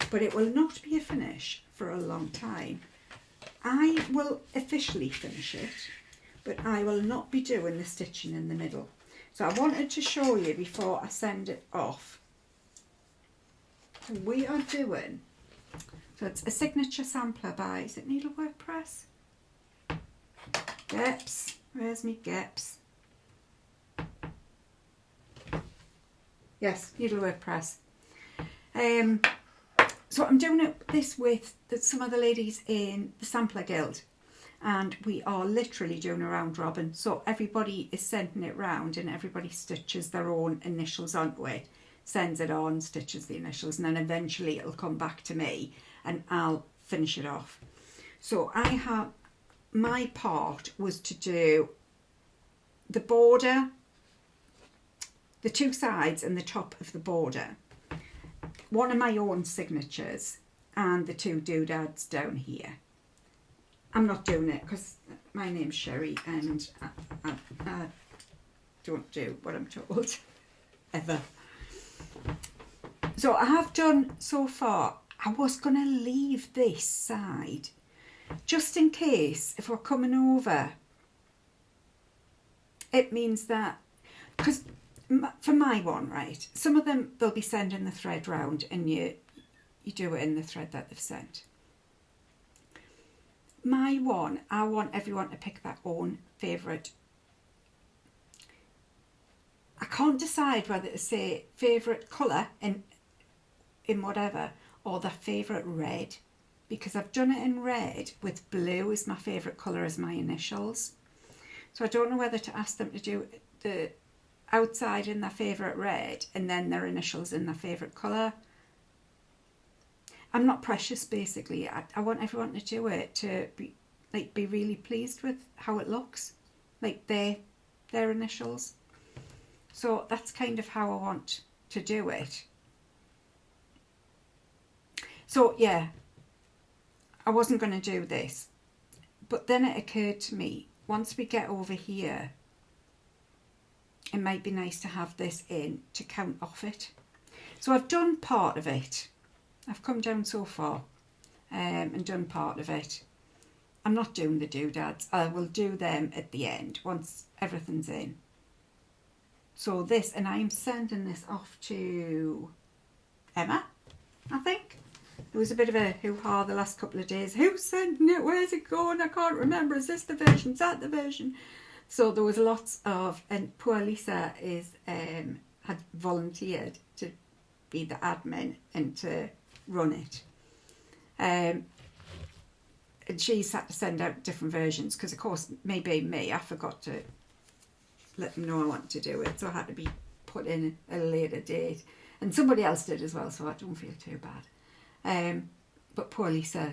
but it will not be a finish for a long time. I will officially finish it, but I will not be doing the stitching in the middle. So I wanted to show you before I send it off. We are doing, so it's a signature sampler by, is it Needlework Press? Geps, where's me Geps? Yes, Needlework Press. So I'm doing this with some of the ladies in the Sampler Guild, and we are literally doing a round robin. So everybody is sending it round, and everybody stitches their own initials onto it, sends it on, stitches the initials, and then eventually it'll come back to me and I'll finish it off. So my part was to do the border, the two sides and the top of the border, one of my own signatures, and the two doodads down here. I'm not doing it because my name's Sherrie and I don't do what I'm told, ever. So I have done so far. I was going to leave this side just in case if we're coming over. It means that, because for my one, right, some of them they'll be sending the thread round and you do it in the thread that they've sent. My one, I want everyone to pick their own favourite. I can't decide whether to say favourite colour in whatever, or their favourite red. because I've done it in red with blue is my favourite colour as my initials. So I don't know whether to ask them to do the outside in their favourite red and then their initials in their favourite colour. I'm not precious, basically. I want everyone to do it to be really pleased with how it looks, like their initials. So that's kind of how I want to do it. So yeah, I wasn't going to do this, but then it occurred to me, once we get over here, it might be nice to have this in to count off it. So I've done part of it. I've come down so far and done part of it. I'm not doing the doodads. I will do them at the end once everything's in. So this, and I'm sending this off to Emma, I think. There was a bit of a hoo-ha the last couple of days. Who's sending it? Where's it going? I can't remember. Is this the version? Is that the version? So there was lots of, and poor Lisa is had volunteered to be the admin and to run it. And she's had to send out different versions because, of course, maybe me, I forgot to let them know I want to do it, so I had to be put in a later date. And somebody else did as well, so I don't feel too bad. But poor Lisa,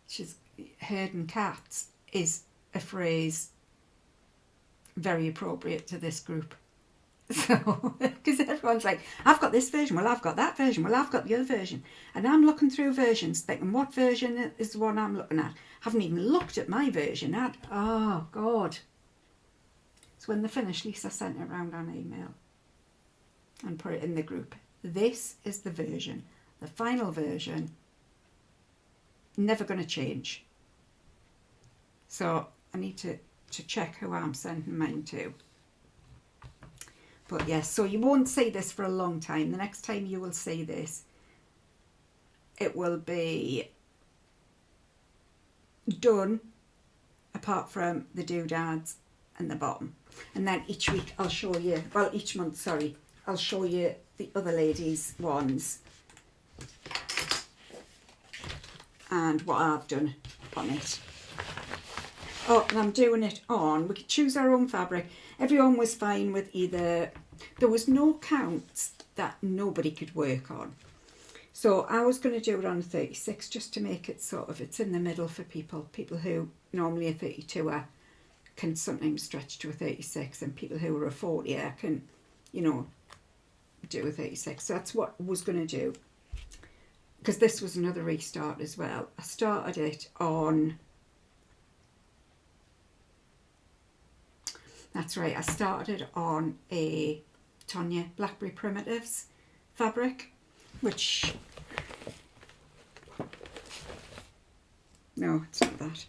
she's herding cats is a phrase very appropriate to this group. So, because everyone's like, I've got this version, well, I've got that version, well, I've got the other version. And I'm looking through versions thinking, what version is the one I'm looking at? Haven't even looked at my version. Oh, God. So when they finished, Lisa sent it around on email and put it in the group. This is the version, the final version, never going to change. So I need to check who I'm sending mine to. But yes, so you won't see this for a long time. The next time you will see this, it will be done apart from the doodads and the bottom. And then each week I'll show you, well, each month, sorry, I'll show you the other ladies' ones and what I've done on it. Oh, and I'm doing it on, we could choose our own fabric. Everyone was fine with either, there was no counts that nobody could work on. So I was going to do it on a 36 just to make it sort of, it's in the middle for people who normally a 32er can sometimes stretch to a 36, and people who are a 40er can, you know, do a 36. So that's what I was going to do, because this was another restart as well. I started it on, that's right, I started on a Tonya Blackberry Primitives fabric, which, no, it's not that.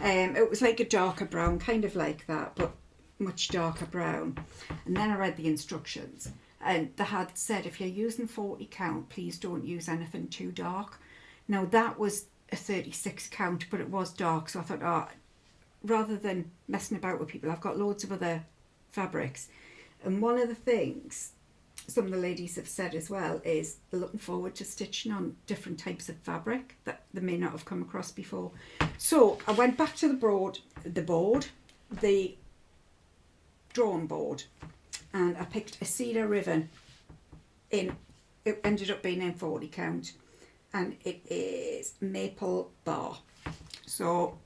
It was like a darker brown, kind of like that, but much darker brown. And then I read the instructions, and they had said, if you're using 40 count, please don't use anything too dark. Now that was a 36 count, but it was dark, so I thought, oh, rather than messing about with people, I've got loads of other fabrics. And one of the things some of the ladies have said as well is they're looking forward to stitching on different types of fabric that they may not have come across before. So I went back to the drawing board, and I picked a cedar ribbon in, it ended up being in 40 count, and it is maple bar. So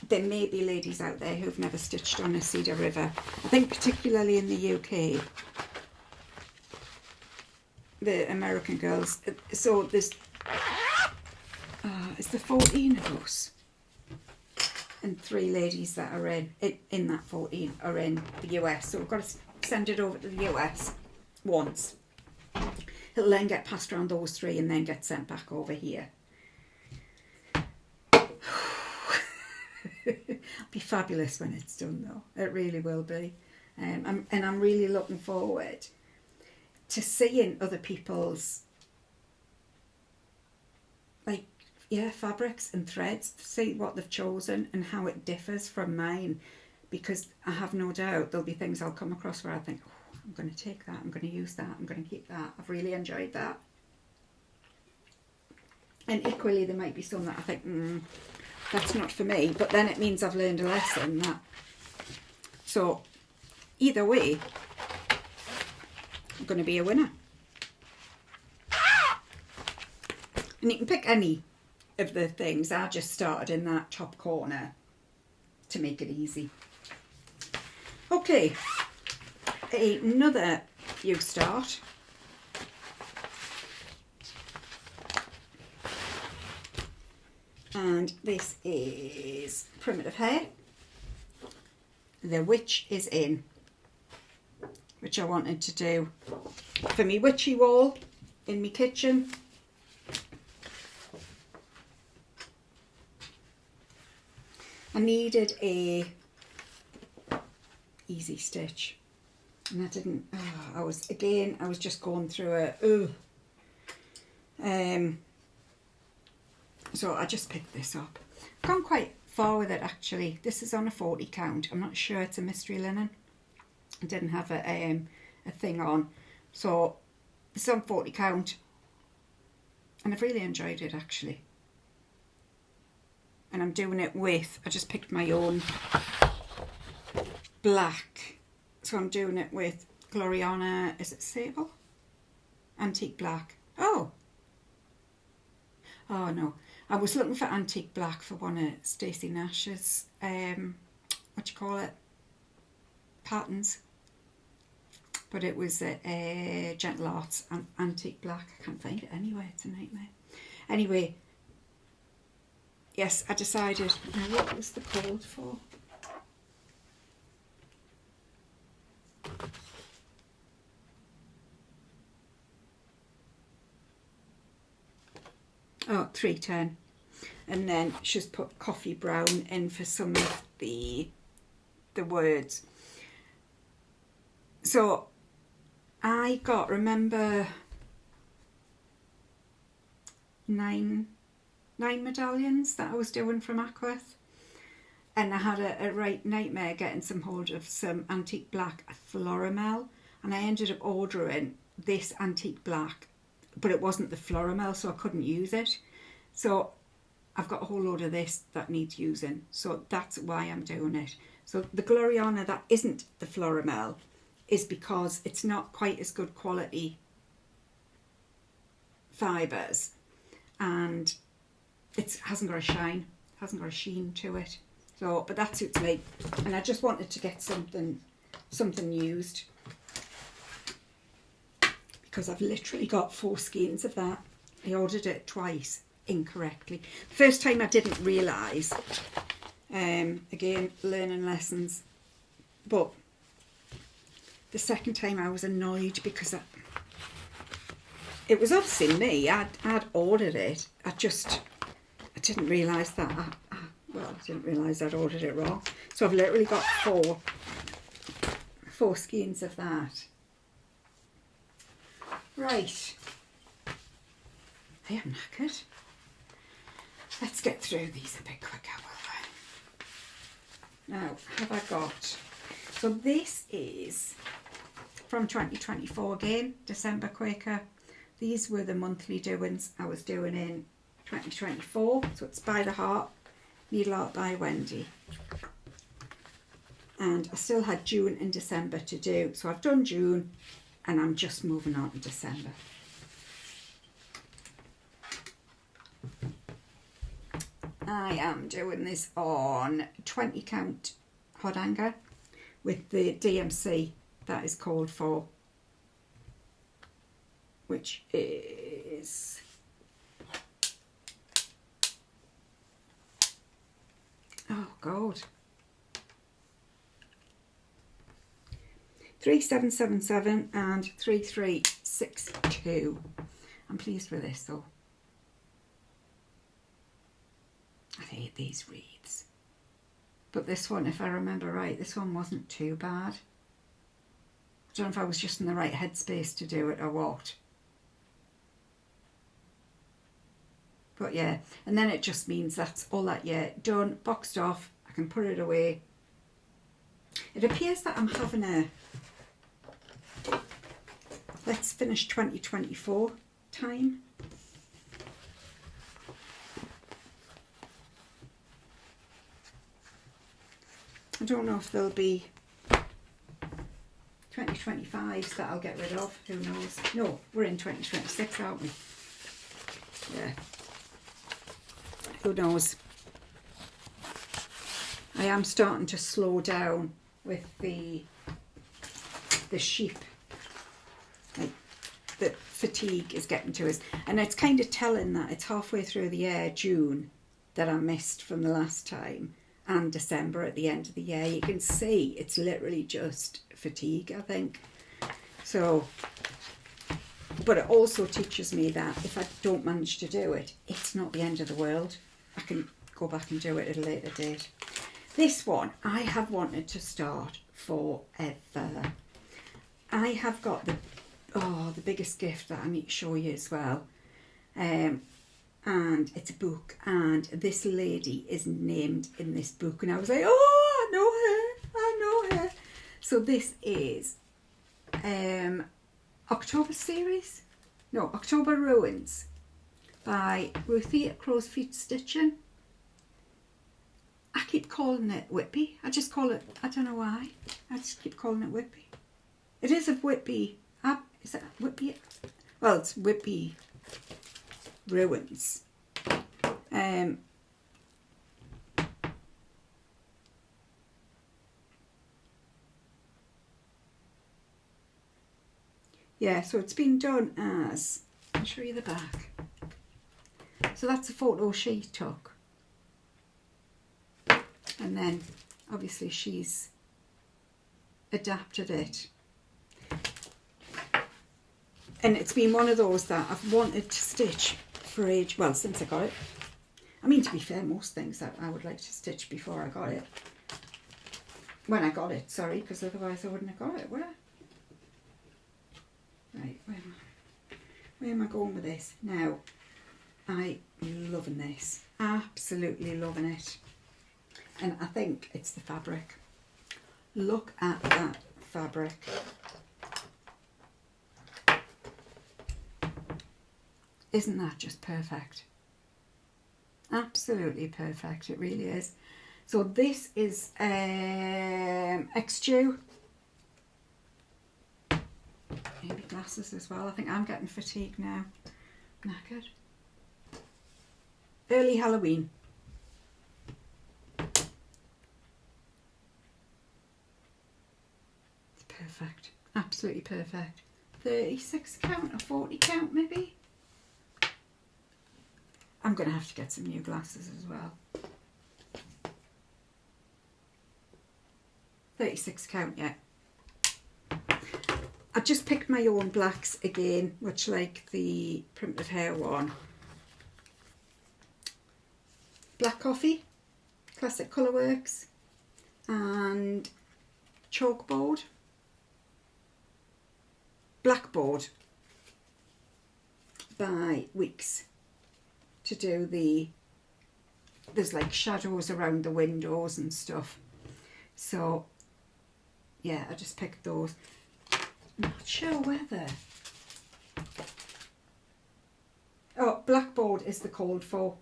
there may be ladies out there who've never stitched on a cedar river. I think particularly in the UK, the American girls. So there's, is there 14 of us? And 3 ladies that are in that 14 are in the US. So we've got to send it over to the US once. It'll then get passed around those 3 and then get sent back over here. It'll be fabulous when it's done, though. It really will be. And I'm really looking forward to seeing other people's, like, yeah, fabrics and threads, to see what they've chosen and how it differs from mine, because I have no doubt there'll be things I'll come across where I think, oh, I'm going to take that, I'm going to use that, I'm going to keep that. I've really enjoyed that. And equally there might be some that I think, that's not for me, but then it means I've learned a lesson. So either way, I'm going to be a winner. And you can pick any of the things. I just started in that top corner to make it easy. Okay, another you start. And this is Primitive Hair. The Witch is In, which I wanted to do for me witchy wall in my kitchen. I needed a easy stitch, and I didn't. I was just going through so I just picked this up. I've gone quite far with it actually. This is on a 40 count. I'm not sure it's a mystery linen. I didn't have a thing on, so it's on 40 count, and I've really enjoyed it actually. And I'm doing it with, I just picked my own black, so I'm doing it with Gloriana, is it Sable? Antique Black. Oh no, I was looking for Antique Black for one of Stacy Nash's, patterns. But it was Gentle Arts and Antique Black. I can't find it anywhere, it's a nightmare. Anyway, yes, I decided, now what was the code for? Oh, 310. And then she's put coffee brown in for some of the words. So I got, remember, nine medallions that I was doing from Aquith, and I had a right nightmare getting some hold of some Antique Black Floramel, and I ended up ordering this Antique Black, but it wasn't the Floramel, so I couldn't use it. So I've got a whole load of this that needs using, so that's why I'm doing it. So the Gloriana that isn't the Floramel is because it's not quite as good quality fibres, and it hasn't got a shine, hasn't got a sheen to it. So, but that suits me, and I just wanted to get something used, because I've literally got 4 skeins of that. I ordered it twice incorrectly. First time I didn't realise, again, learning lessons, but the second time I was annoyed because it was obviously me. I'd ordered it. I didn't realise that. I didn't realise I'd ordered it wrong. So I've literally got 4 skeins of that. Right. I am knackered. Let's get through these a bit quicker, will we? Now, have I got... So this is from 2024 again, December Quaker. These were the monthly doings I was doing in 2024. So it's By the Heart, Needle Art by Wendy. And I still had June and December to do. So I've done June and I'm just moving on to December. I am doing this on 20 count hot hanger with the DMC that is called for, which is oh god, 3777 and 3362. I'm pleased with this though. I hate these wreaths, but this one, if I remember right, this one wasn't too bad. I don't know if I was just in the right headspace to do it or what. But yeah, and then it just means that's all that year done, boxed off. I can put it away. It appears that I'm having a let's finish 2024 time. don't know if there'll be 2025s that I'll get rid of. Who knows? No, we're in 2026, aren't we? Yeah. Who knows? I am starting to slow down with the sheep. Like, the fatigue is getting to us. And it's kind of telling that it's halfway through the year, June, that I missed from the last time, and December at the end of the year. You can see it's literally just fatigue, I think. So, but it also teaches me that if I don't manage to do it, it's not the end of the world. I can go back and do it at a later date. This one I have wanted to start forever. I have got the biggest gift that I need to show you as well. And it's a book, and this lady is named in this book, and I was like, oh, I know her. So this is October Ruins by Ruthie at Crow's Feet Stitching. I keep calling it Whitby. I just call it, I don't know why. I just keep calling it Whitby. It is of Whitby. Is it Whitby? Well, it's Whitby Ruins. Yeah, so it's been done as, I'll show you the back. So that's a photo she took. And then obviously she's adapted it. And it's been one of those that I've wanted to stitch for age, well, since I got it. I mean, to be fair, most things that I would like to stitch before I got it. When I got it, sorry, because otherwise I wouldn't have got it, would I? Right, where am I going with this? Now, I'm loving this. Absolutely loving it. And I think it's the fabric. Look at that fabric. Isn't that just perfect? Absolutely perfect, it really is. So this is X2. Maybe glasses as well. I think I'm getting fatigued now. Knackered. Early Halloween. It's perfect. Absolutely perfect. 36 count or 40 count maybe? I'm going to have to get some new glasses as well. 36 count, yeah. I just picked my own blacks again, much like the Primitive Hair one. Black Coffee, Classic Colourworks, and Chalkboard. Blackboard by Weeks. To do there's like shadows around the windows and stuff. So yeah, I just picked those. Not sure whether. Oh, Blackboard is the called for.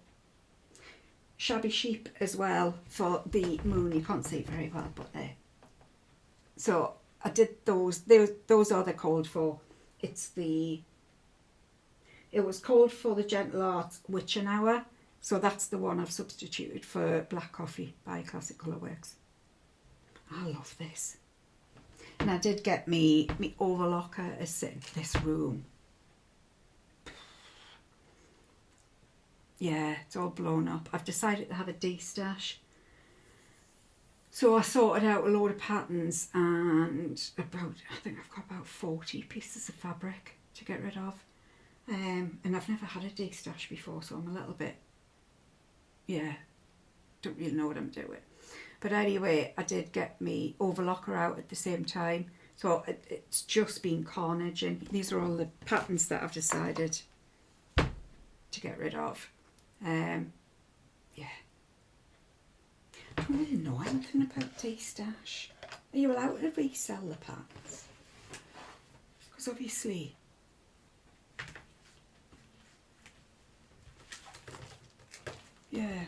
Shabby Sheep as well for the moon. You can't see it very well, but there. So I did those. Those are the called for. It was called for the Gentle Arts Witching Hour, so that's the one I've substituted for Black Coffee by Classic Colourworks. I love this. And I did get me overlocker as in this room. Yeah, it's all blown up. I've decided to have a D-stash. So I sorted out a load of patterns and I think I've got about 40 pieces of fabric to get rid of. And I've never had a D-stash before, so I'm a little bit, don't really know what I'm doing. But anyway, I did get me overlocker out at the same time, so it's just been carnage. And these are all the patterns that I've decided to get rid of. Yeah. I don't really know anything about D-stash. Are you allowed to resell the patterns? Because obviously... Yeah.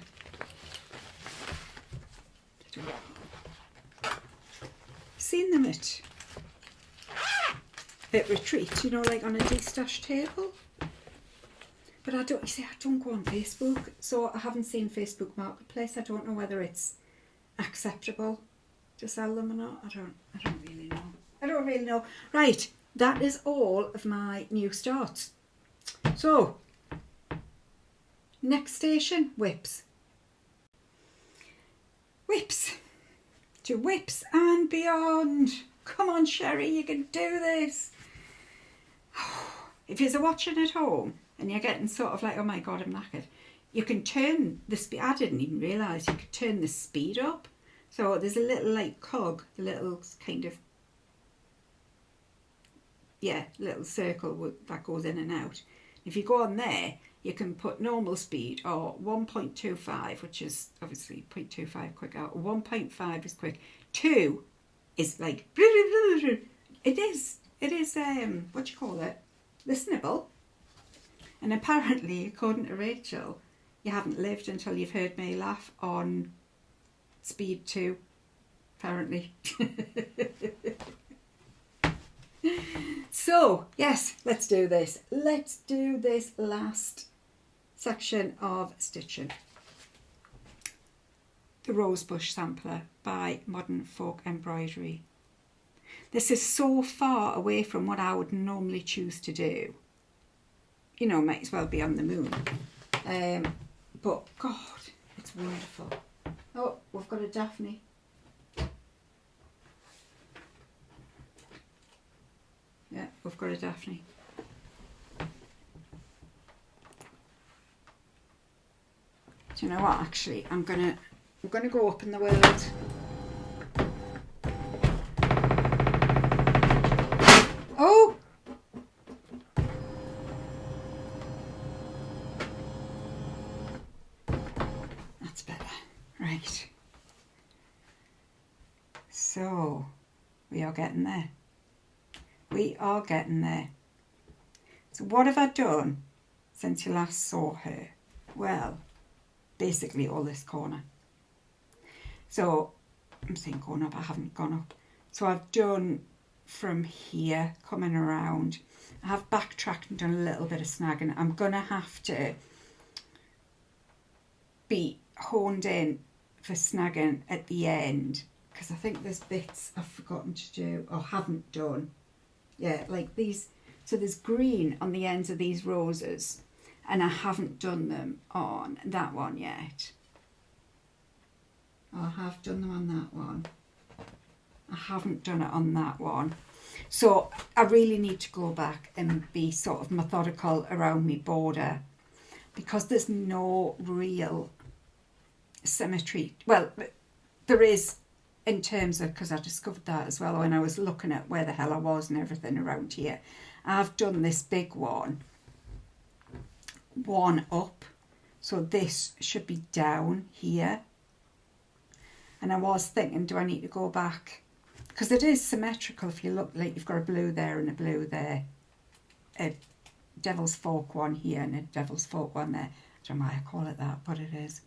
seen them at retreat, you know, like on a de-stash table. But I don't, you see, I don't go on Facebook, so I haven't seen Facebook Marketplace. I don't know whether it's acceptable to sell them or not. I don't really know. I don't really know. Right, that is all of my new starts. So, next station, whips. Whips. To whips and beyond. Come on, Sherrie, you can do this. If you're watching at home and you're getting sort of like, oh my God, I'm knackered, you can turn the speed. I didn't even realise you could turn the speed up. So there's a little like cog, a little kind of, yeah, little circle that goes in and out. If you go on there, you can put normal speed or 1.25, which is obviously 0.25 quick out. 1.5 is quick. 2 is like, it is, what do you call it? Listenable. And apparently, according to Rachel, you haven't lived until you've heard me laugh on speed 2, apparently. So, yes, let's do this. Let's do this last section of stitching. The Rosebush Sampler by Modern Folk Embroidery. This is so far away from what I would normally choose to do. You know, might as well be on the moon. But, God, it's wonderful. Oh, we've got a Daphne. Yeah, we've got a Daphne. Do you know what? Actually, I'm gonna go up in the world. Oh! That's better. Right. So, we are getting there. We are getting there. So what have I done since you last saw her? Well, basically all this corner. So, I'm saying going up, I haven't gone up. So I've done from here, coming around. I have backtracked and done a little bit of snagging. I'm going to have to be honed in for snagging at the end, because I think there's bits I've forgotten to do or haven't done. Yeah, like these. So there's green on the ends of these roses, and I haven't done them on that one yet. Oh, I have done them on that one. I haven't done it on that one. So I really need to go back and be sort of methodical around my border, because there's no real symmetry. Well, there is in terms of, because I discovered that as well when I was looking at where the hell I was and everything around here. I've done this big one up, so this should be down here. And I was thinking, do I need to go back? Because it is symmetrical if you look, like you've got a blue there and a blue there. A Devil's Fork one here and a Devil's Fork one there. I don't know why I call it that, but it is.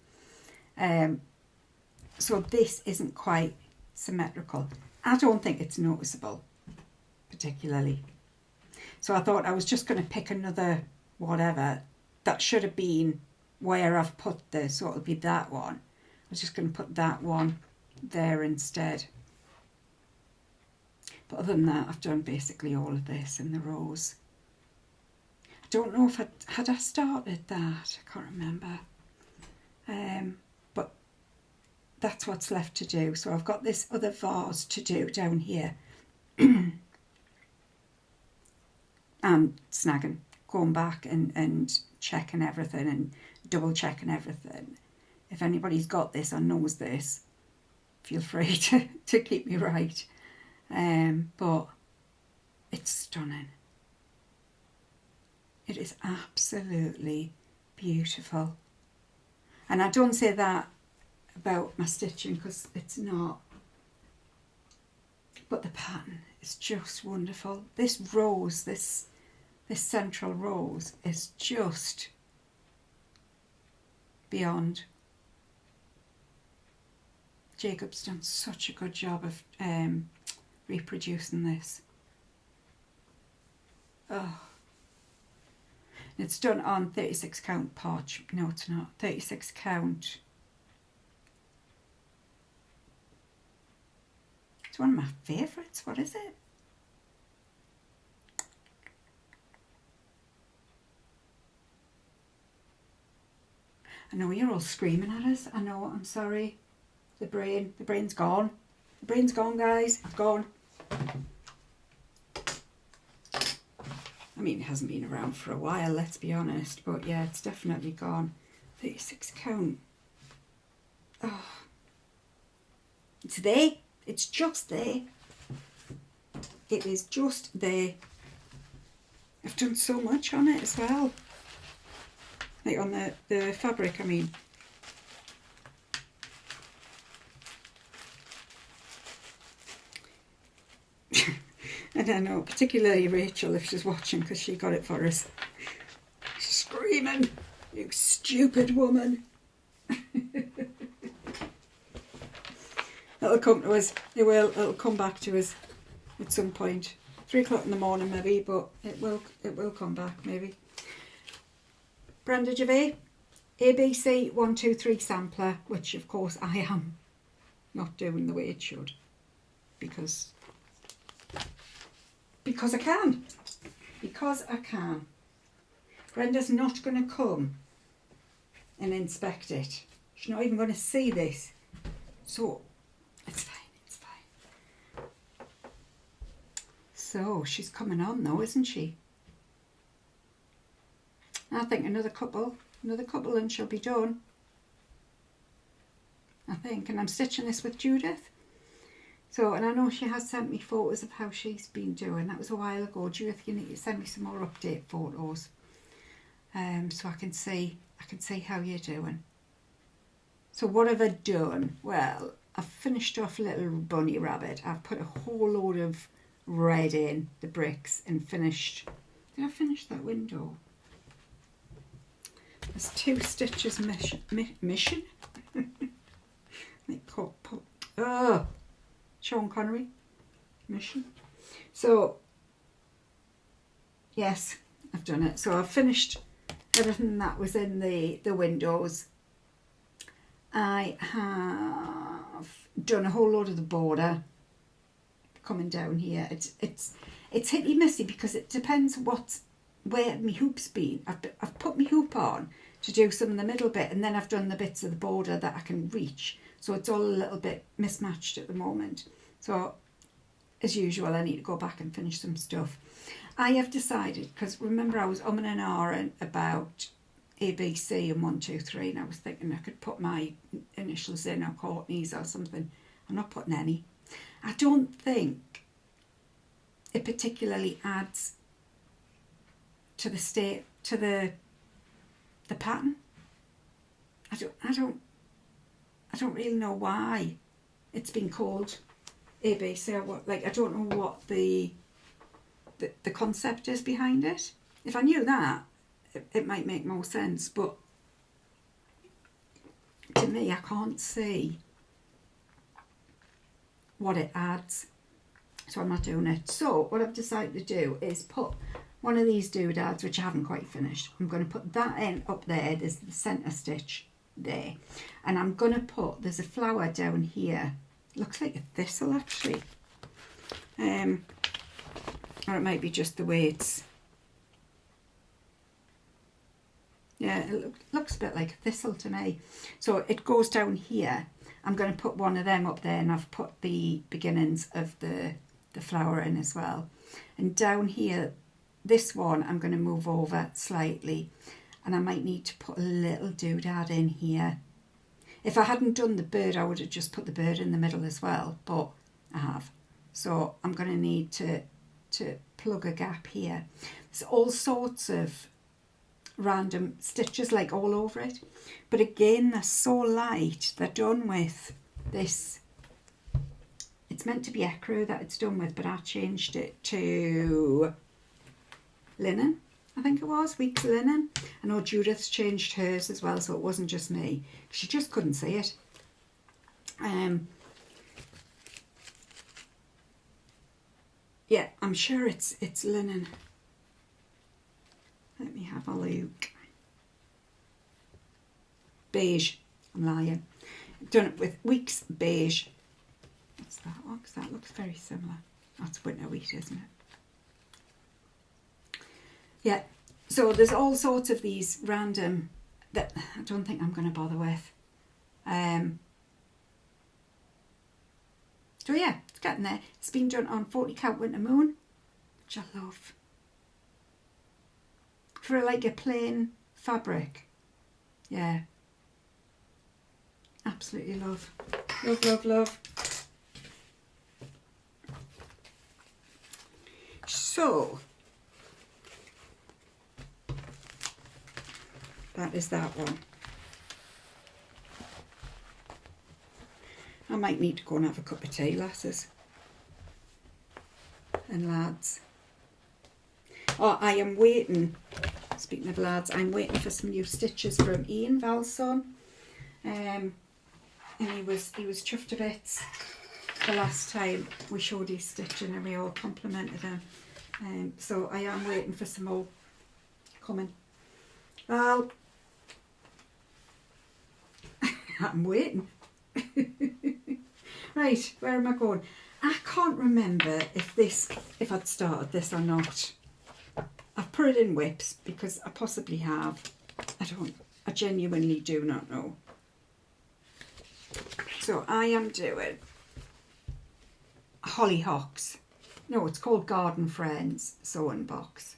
So this isn't quite symmetrical. I don't think it's noticeable, particularly. So I thought I was just going to pick another whatever that should have been where I've put this, so it'll be that one. I was just going to put that one there instead. But other than that, I've done basically all of this in the rows. I don't know if I started that. I can't remember. But that's what's left to do. So I've got this other vase to do down here. And snagging, going back and checking everything and double checking everything. If anybody's got this or knows this, feel free to keep me right. But it's stunning. It is absolutely beautiful. And I don't say that about my stitching because it's not. But the pattern is just wonderful. This rose, this central rose is just beyond. Jacob's done such a good job of reproducing this. Oh. It's done on 36 count parchment. No, it's not. 36 count. It's one of my favourites. What is it? I know you're all screaming at us. I know, I'm sorry. The brain's gone. The brain's gone, guys. It's gone. I mean, it hasn't been around for a while, let's be honest. But yeah, it's definitely gone. 36 count. Oh. It's there. It's just there. It is just there. I've done so much on it as well. Like on the fabric, I mean. And I know, particularly Rachel, if she's watching, because she got it for us. She's screaming, "You stupid woman." It'll come to us. It will. It'll come back to us at some point. 3 o'clock in the morning maybe, but it will come back maybe. Brenda Gervais, ABC 123 sampler, which of course I am not doing the way it should, because I can. Because I can. Brenda's not going to come and inspect it. She's not even going to see this. So, it's fine, it's fine. So, she's coming on though, isn't she? I think another couple and she'll be done. I think, and I'm stitching this with Judith. So, and I know she has sent me photos of how she's been doing. That was a while ago. Judith, you need to send me some more update photos, so I can see how you're doing. So what have I done? Well, I've finished off Little Bunny Rabbit. I've put a whole load of red in the bricks and finished. Did I finish that window? There's 2 stitches mission. Oh. Sean Connery mission. So yes, I've done it. So I've finished everything that was in the windows. I have done a whole load of the border coming down here. It's hitty missy because it depends where my hoop's been. I've put my hoop on to do some in the middle bit, and then I've done the bits of the border that I can reach. So it's all a little bit mismatched at the moment. So, as usual, I need to go back and finish some stuff. I have decided, because remember I was umming and ahhing about ABC and 123, and I was thinking I could put my initials in, or Courtney's or something. I'm not putting any. I don't think it particularly adds to the pattern. I don't really know why it's been called ABC or what. Like, I don't know what the concept is behind it. If I knew that, it might make more sense. But to me, I can't see what it adds, so I'm not doing it. So what I've decided to do is put one of these doodads, which I haven't quite finished. I'm going to put that in up there. There's the centre stitch there, and I'm going to put, there's a flower down here, looks like a thistle actually, or it might be just the way it's, yeah, it looks a bit like a thistle to me. So it goes down here. I'm going to put one of them up there, and I've put the beginnings of the flower in as well. And down here, this one I'm going to move over slightly, and I might need to put a little doodad in here. If I hadn't done the bird, I would have just put the bird in the middle as well, but I have. So I'm going to need to plug a gap here. There's all sorts of random stitches like all over it, but again, they're so light. They're done with this, it's meant to be ecru that it's done with, but I changed it to linen, I think it was, weeks linen. I know Judith's changed hers as well, so it wasn't just me. She just couldn't see it. Yeah, I'm sure it's linen. Let me have a look. Beige. I'm lying. Done it with Weeks beige. What's that one? 'Cause that looks very similar. That's winter wheat, isn't it? Yeah. So there's all sorts of these random that I don't think I'm going to bother with. So yeah, it's getting there. It's been done on 40 count winter moon, which I love. For like a plain fabric. Yeah. Absolutely love. Love, love, love. So, that is that one. I might need to go and have a cup of tea, lasses and lads. Oh, I am waiting, speaking of lads, I'm waiting for some new stitches from Ian, Val's son. And he was chuffed to bits the last time we showed his stitching and we all complimented him. So I am waiting for some more coming. Val, I'm waiting. Right, where am I going? I can't remember if I'd started this or not. I've put it in whips because I possibly have. I genuinely do not know. So I am doing hollyhocks. No, it's called Garden Friends sewing box.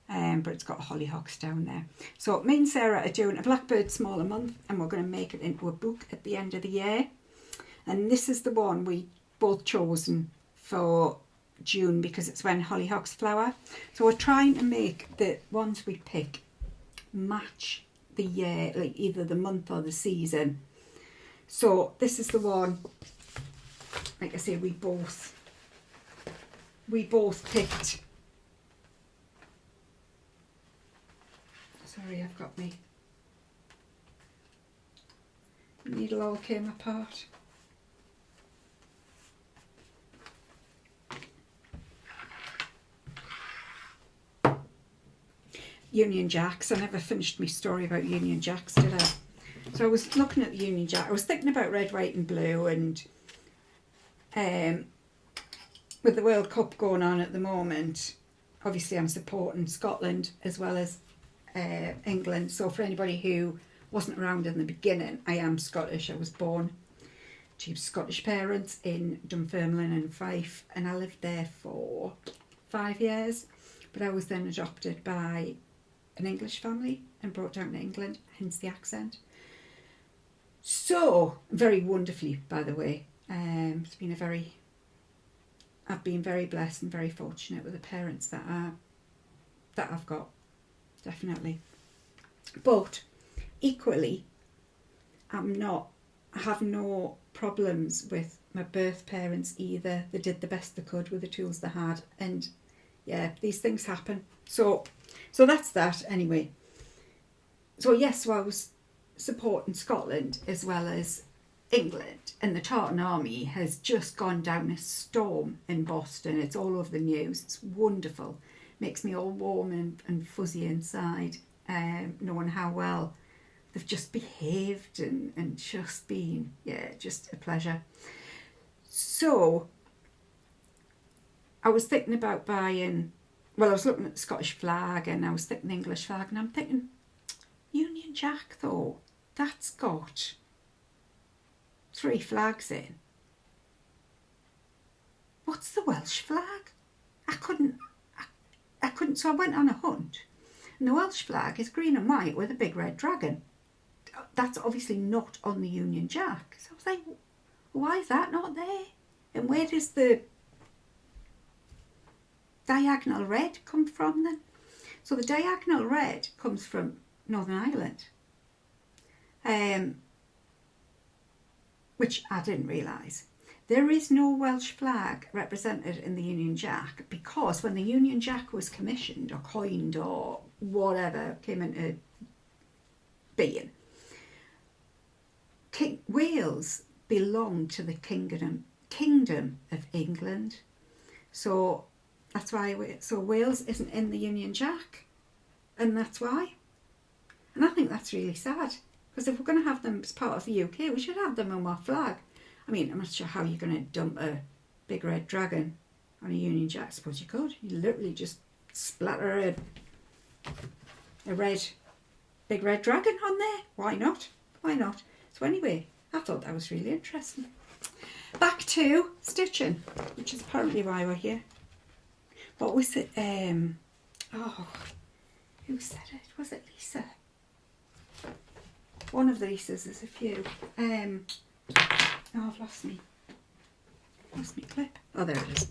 But it's got hollyhocks down there. So me and Sarah are doing a Blackbird Smaller Month and we're going to make it into a book at the end of the year. And this is the one we both chosen for June because it's when hollyhocks flower. So we're trying to make the ones we pick match the year, like either the month or the season. So this is the one, like I say, we both picked. Sorry, I've got me needle all came apart. Union Jacks. I never finished my story about Union Jacks, did I? So I was looking at the Union Jack. I was thinking about red, white and blue, and with the World Cup going on at the moment, obviously I'm supporting Scotland as well as England. So for anybody who wasn't around in the beginning, I am Scottish. I was born to Scottish parents in Dunfermline and Fife, and I lived there for 5 years. But I was then adopted by an English family and brought down to England, hence the accent. So, very wonderfully, by the way. It's been I've been very blessed and very fortunate with the parents that I've got, definitely. But equally, I have no problems with my birth parents either. They did the best they could with the tools they had, and yeah, these things happen. So that's that anyway. So yes, so I was supporting Scotland as well as England, and the Tartan Army has just gone down a storm in Boston. It's all over the news. It's wonderful. Makes me all warm and fuzzy inside, knowing how well they've just behaved and just been, yeah, just a pleasure. So I was thinking about buying, well, I was looking at the Scottish flag and I was thinking the English flag, and I'm thinking, Union Jack though, that's got 3 flags in. What's the Welsh flag? I couldn't, so I went on a hunt, and the Welsh flag is green and white with a big red dragon. That's obviously not on the Union Jack. So I was like, why is that not there? And where does the diagonal red come from then? So the diagonal red comes from Northern Ireland, which I didn't realise. There is no Welsh flag represented in the Union Jack because when the Union Jack was commissioned or coined or whatever came into being, Wales belonged to the Kingdom of England. So that's why, so Wales isn't in the Union Jack, and that's why. And I think that's really sad, because if we're going to have them as part of the UK, we should have them on our flag. I mean, I'm not sure how you're going to dump a big red dragon on a Union Jack. I suppose you could. You literally just splatter a big red dragon on there. Why not? Why not? So anyway, I thought that was really interesting. Back to stitching, which is apparently why we're here. What was it? Oh, who said it? Was it Lisa? One of the Lisas, there's a few. Oh, I've lost me clip. Oh, there it is.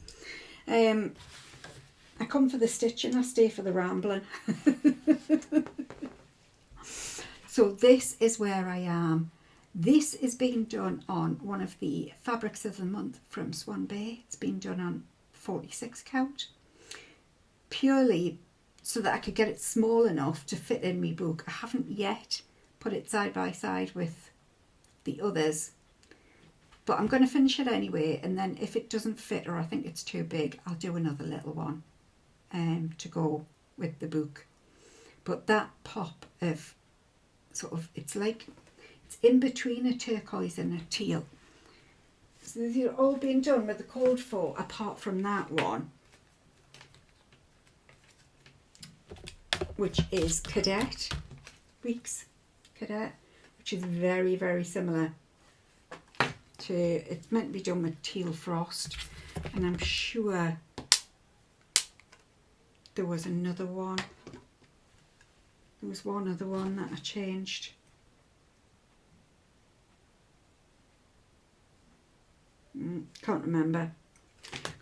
I come for the stitching, I stay for the rambling. So this is where I am. This is being done on one of the Fabrics of the Month from Swan Bay. It's been done on 46 count. Purely so that I could get it small enough to fit in my book. I haven't yet put it side by side with the others. But I'm going to finish it anyway, and then if it doesn't fit or I think it's too big, I'll do another little one to go with the book. But that pop of sort of, it's like, it's in between a turquoise and a teal. So these are all being done with the Cold Four, apart from that one, which is Cadet, Weeks Cadet, which is very, very similar to, it's meant to be done with Teal Frost, and I'm sure there was another one. There was one other one that I changed. Can't remember.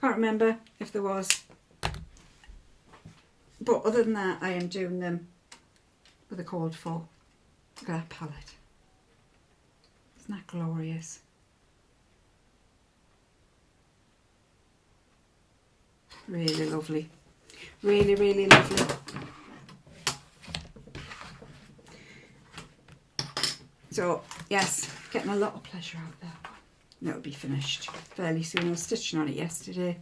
Can't remember if there was. But other than that, I am doing them with a Cold Four. Look at that palette. Isn't that glorious? Really lovely. Really, really lovely. So, yes, getting a lot of pleasure out of that one. And it'll be finished fairly soon. I was stitching on it yesterday.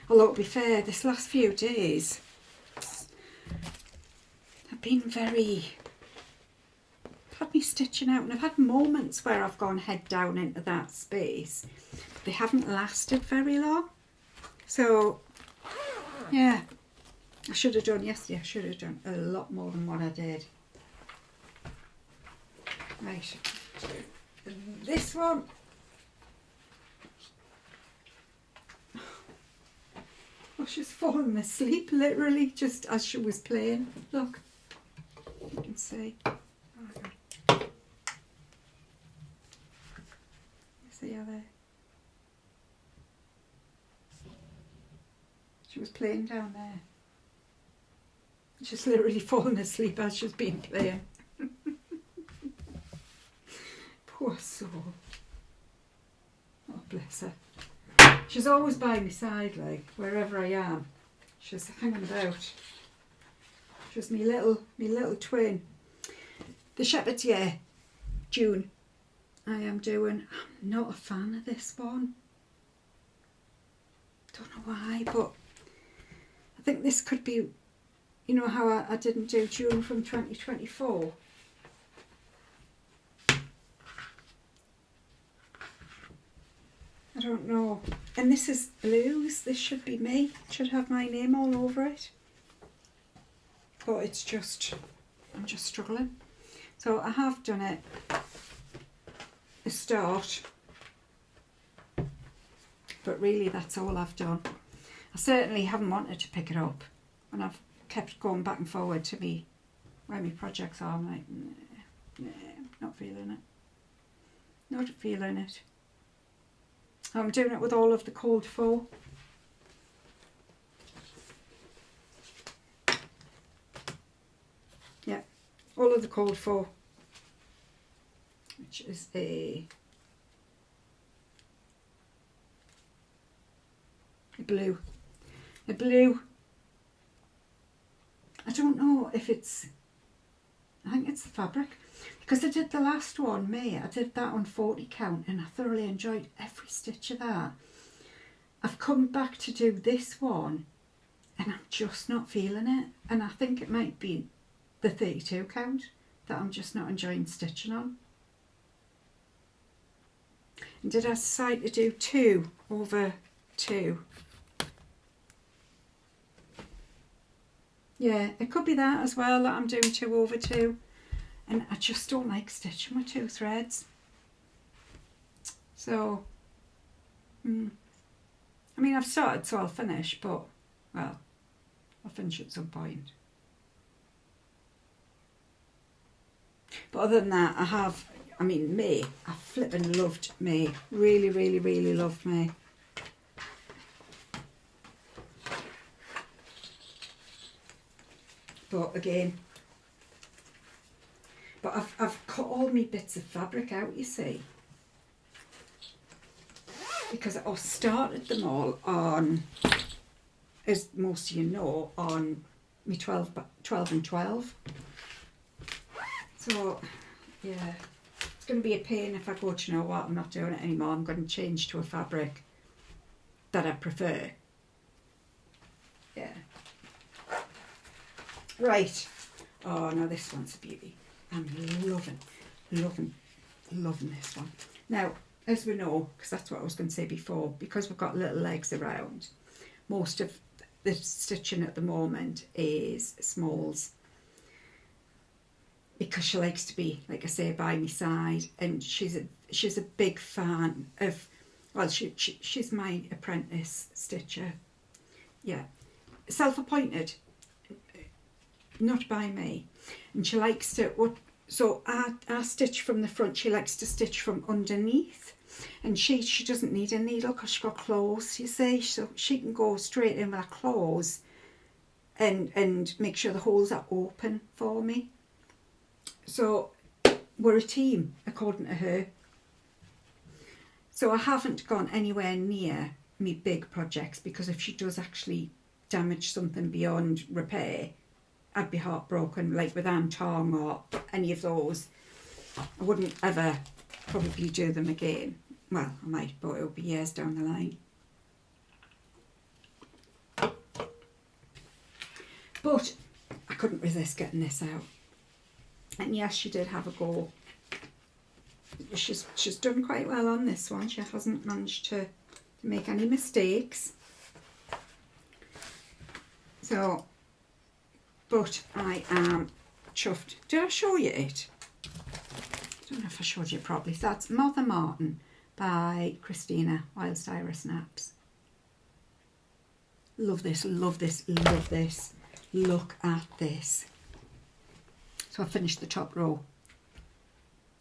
Although, to be fair, this last few days have been very... I've had me stitching out, and I've had moments where I've gone head down into that space, but they haven't lasted very long. So, yeah, I should have done yesterday. I should have done a lot more than what I did. Right, this one. Oh, she's fallen asleep literally just as she was playing. Look, you can see. See her there? She was playing down there. She's literally fallen asleep as she's been playing. Poor soul. Oh, bless her. She's always by my side, like, wherever I am. She's hanging about. She's me little twin. The Shepherd's Year, June, I am doing. I'm not a fan of this one. Don't know why, but I think this could be, you know how I didn't do June from 2024? I don't know. And this is blues. This should be me. It should have my name all over it. But it's just, I'm just struggling. So I have done it a start. But really that's all I've done. I certainly haven't wanted to pick it up. And I've kept going back and forward to me where my projects are. I'm like, nah, not feeling it. Not feeling it. I'm doing it with all of the Cold Four. Yeah, all of the Cold Four, which is a blue. A blue. I don't know if it's, I think it's the fabric. Because I did the last one, May, I did that on 40 count and I thoroughly enjoyed every stitch of that. I've come back to do this one and I'm just not feeling it, and I think it might be the 32 count that I'm just not enjoying stitching on. And did I decide to do 2 over 2? Yeah, it could be that as well, that I'm doing 2 over 2, and I just don't like stitching with 2 threads. So I mean, I've started, so I'll finish, but well, I'll finish at some point. But other than that, I mean, May, I flipping loved May. Really, really, really loved May. But again, I've cut all my bits of fabric out, you see. Because I started them all on, as most of you know, on my 12 and 12. So, yeah, it's going to be a pain if I go, do you know what, I'm not doing it anymore. I'm going to change to a fabric that I prefer. Yeah. Right. Oh, no, this one's a beauty. I'm loving this one. Now, as we know, because that's what I was going to say before, because we've got little legs around, most of the stitching at the moment is smalls, because she likes to be, like I say, by my side, and she's a big fan of, well, she's my apprentice stitcher. Yeah, self-appointed, not by me, and she likes to, so I stitch from the front, she likes to stitch from underneath, and she doesn't need a needle because she's got claws, you see, so she can go straight in with her claws and make sure the holes are open for me. So we're a team, according to her. So I haven't gone anywhere near me big projects, because if she does actually damage something beyond repair, I'd be heartbroken, like with Anne Tong or any of those. I wouldn't ever probably do them again. Well, I might, but it'll be years down the line. But I couldn't resist getting this out. And yes, she did have a go. She's done quite well on this one. She hasn't managed to make any mistakes. So, but I am chuffed. Did I show you it? I don't know if I showed you properly. So that's Mother Martin by Christina, Whilst Iris Snaps. Love this, love this, love this. Look at this. So I finished the top row.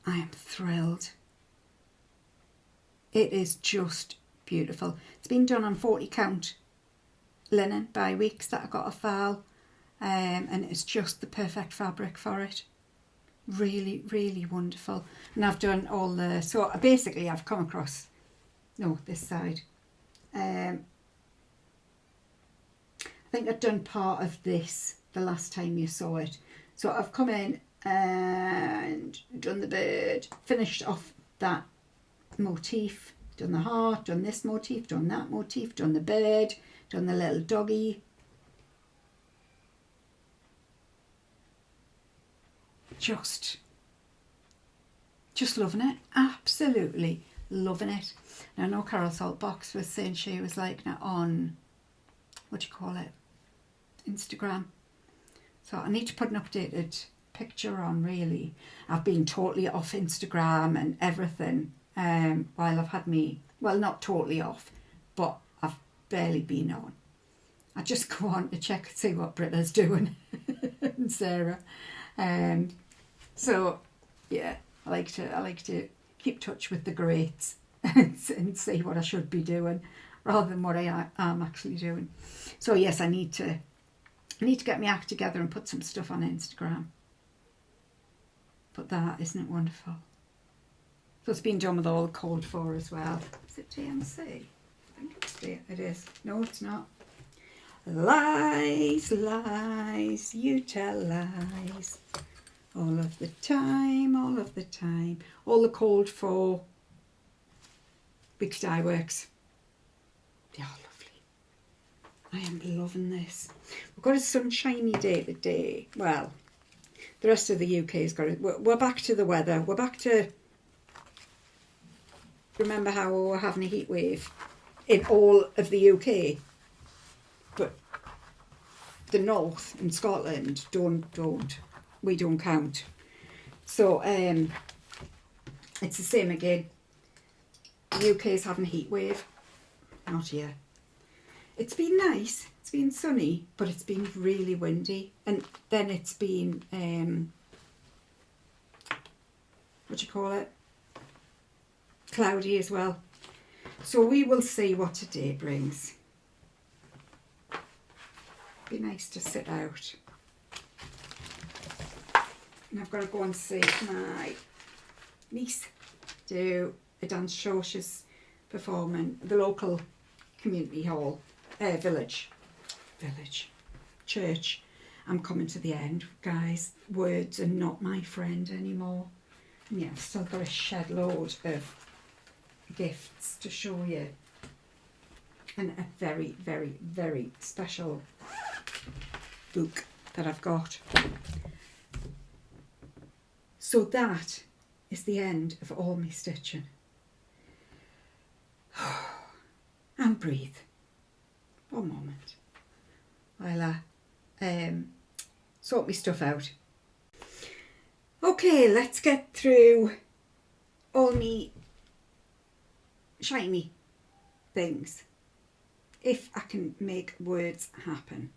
I am thrilled. It is just beautiful. It's been done on 40 count linen by Weeks that I got a file, and it's just the perfect fabric for it. Really, really wonderful. And I've done all the, so basically I've come across, no, this side. I think I've done part of this the last time you saw it. So I've come in and done the bird, finished off that motif, done the heart, done this motif, done that motif, done the bird, done the little doggy. Just loving it, absolutely loving it. Now I know Carol Saltbox was saying she was liking it on, what do you call it, Instagram. So I need to put an updated picture on, really. I've been totally off Instagram and everything while I've had me, well, not totally off, but I've barely been on. I just go on to check and see what Britta's doing and Sarah. So yeah, I like to keep touch with the greats and see what I should be doing rather than what I am actually doing. So yes, I need to get my act together and put some stuff on Instagram. But that, isn't it wonderful? So it's been done with all the code for as well. Is it TMC? I think it is. No, it's not. Lies, lies, you tell lies. All of the time, all of the time. All the code for Big Dye Works. They are lovely. I am loving this. We've got a sunshiny day today. Well, the rest of the UK has got it. We're back to the weather. We're back to, remember how we were having a heat wave in all of the UK, but the north and Scotland we don't count. So it's the same again. The UK is having a heat wave, not here. It's been nice, it's been sunny, but it's been really windy, and then it's been what do you call it, cloudy as well. So we will see what today brings. Be nice to sit out. And I've got to go and see my niece do a dance show. She's performing at the local community hall, church. I'm coming to the end, guys. Words are not my friend anymore. And yeah, I've still got a shed load of gifts to show you. And a very, very, very special book that I've got. So that is the end of all my stitching. And breathe. One moment while I sort my stuff out. Okay, let's get through all me shiny things. If I can make words happen.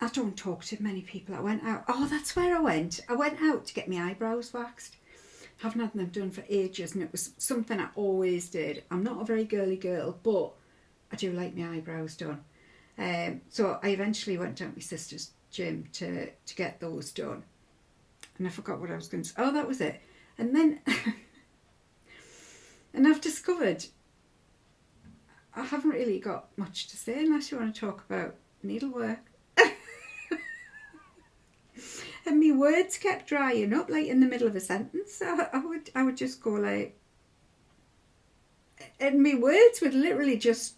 I don't talk to many people. I went out. Oh, that's where I went. I went out to get my eyebrows waxed. Haven't had them done for ages, and it was something I always did. I'm not a very girly girl, but I do like my eyebrows done. So I eventually went down to my sister's gym to get those done. And I forgot what I was going to say. Oh, that was it. And then, and I've discovered I haven't really got much to say unless you want to talk about needlework. And my words kept drying up, like in the middle of a sentence. I would just go like, and my words would literally just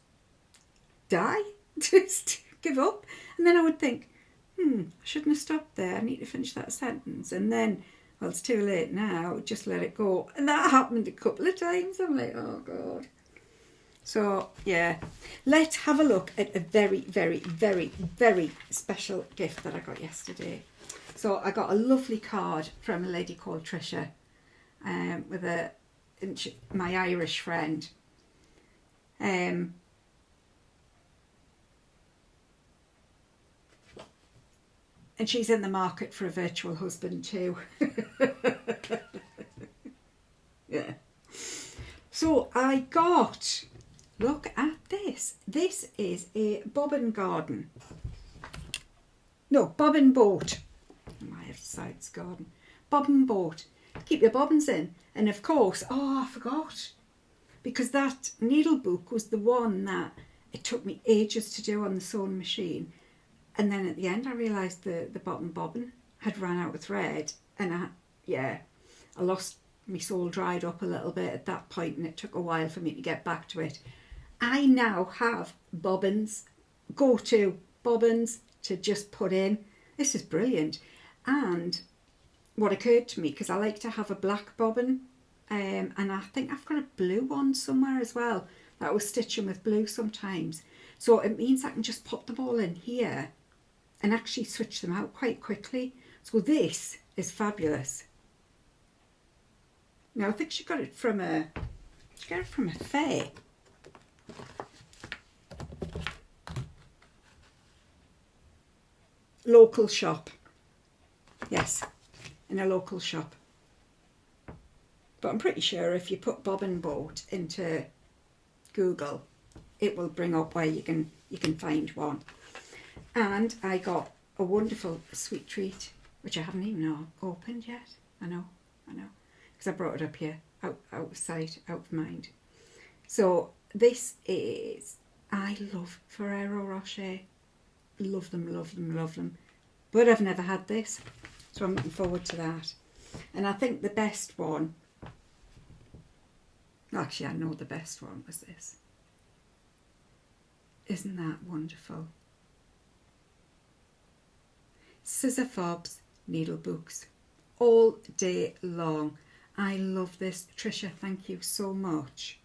die, just give up. And then I would think, I shouldn't have stopped there. I need to finish that sentence. And then, well, it's too late now. Just let it go. And that happened a couple of times. I'm like, oh God. So, yeah, let's have a look at a very, very, very, very special gift that I got yesterday. So I got a lovely card from a lady called Trisha, with my Irish friend. And she's in the market for a virtual husband too. Yeah. So I got, look at this. This is a bobbin garden. No, bobbin boat. My side's garden. Bobbin boat. Keep your bobbins in. And of course, oh, I forgot. Because that needle book was the one that it took me ages to do on the sewing machine. And then at the end I realised the bottom bobbin had run out of thread. And I lost, my soul dried up a little bit at that point, and it took a while for me to get back to it. I now have bobbins, go-to bobbins to just put in. This is brilliant. And what occurred to me, because I like to have a black bobbin, and I think I've got a blue one somewhere as well, that I was stitching with blue sometimes. So it means I can just pop them all in here and actually switch them out quite quickly. So this is fabulous. Now I think she got it from a fair. Local shop. Yes, in a local shop. But I'm pretty sure if you put bobbin boat into Google, it will bring up where you can find one. And I got a wonderful sweet treat, which I haven't even opened yet. I know, because I brought it up here, out of sight, out of mind. So this is, I love Ferrero Rocher. Love them, love them, love them. But I've never had this, so I'm looking forward to that. And I think the best one, Actually, I know the best one was this. Isn't that wonderful? Scissor fobs, needle books, all day long. I love this. Tricia, thank you so much.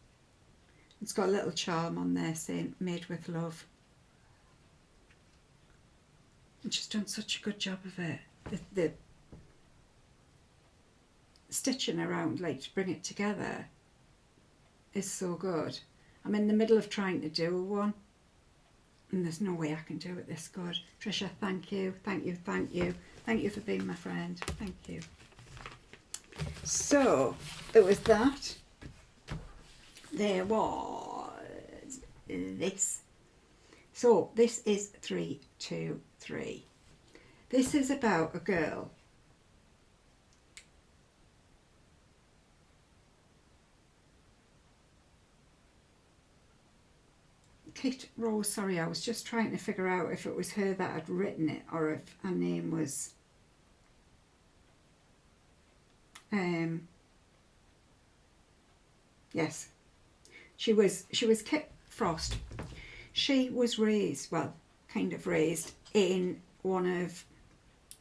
It's got a little charm on there saying made with love. And she's done such a good job of it. The stitching around, like to bring it together, is so good. I'm in the middle of trying to do one, and there's no way I can do it this good. Tricia, thank you, thank you, thank you. Thank you for being my friend. Thank you. So, there was that. There was this. So, this is 3, 2, 3. This is about a girl. Kate Rose, sorry, I was just trying to figure out if it was her that had written it or if her name was yes, she was Kit Frost. She was raised, well, kind of raised in one of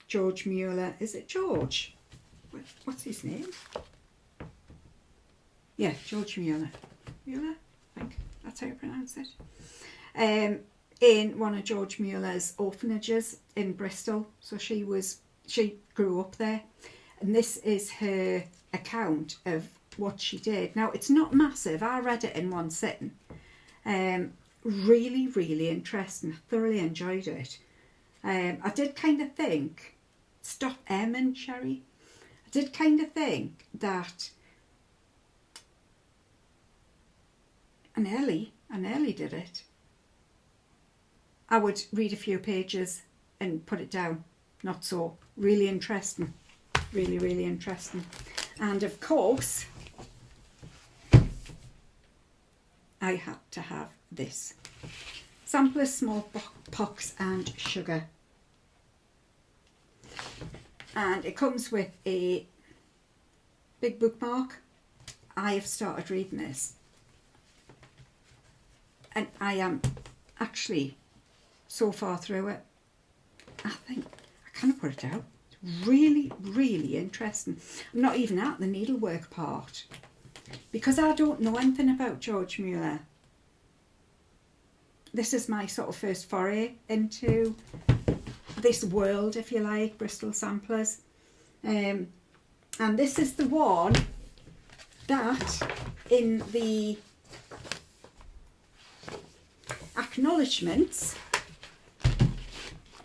George Mueller. Is it George? What's his name? Yeah, George Mueller. Mueller, I think that's how you pronounce it. In one of George Mueller's orphanages in Bristol. So she grew up there, and this is her account of what she did. Now, it's not massive. I read it in one sitting. Really, really interesting. Thoroughly enjoyed it. I did kind of think, stop and Sherrie. I did kind of think that Ellie did it. I would read a few pages and put it down. Not so. Really interesting. Really, really interesting. And of course, I had to have this. Sampler, smallpox and sugar. And it comes with a big bookmark. I have started reading this. And I am actually so far through it. I think I kind of put it out. It's really, really interesting. I'm not even at the needlework part because I don't know anything about George Mueller. This is my sort of first foray into this world, if you like, Bristol Samplers. And this is the one that in the acknowledgements,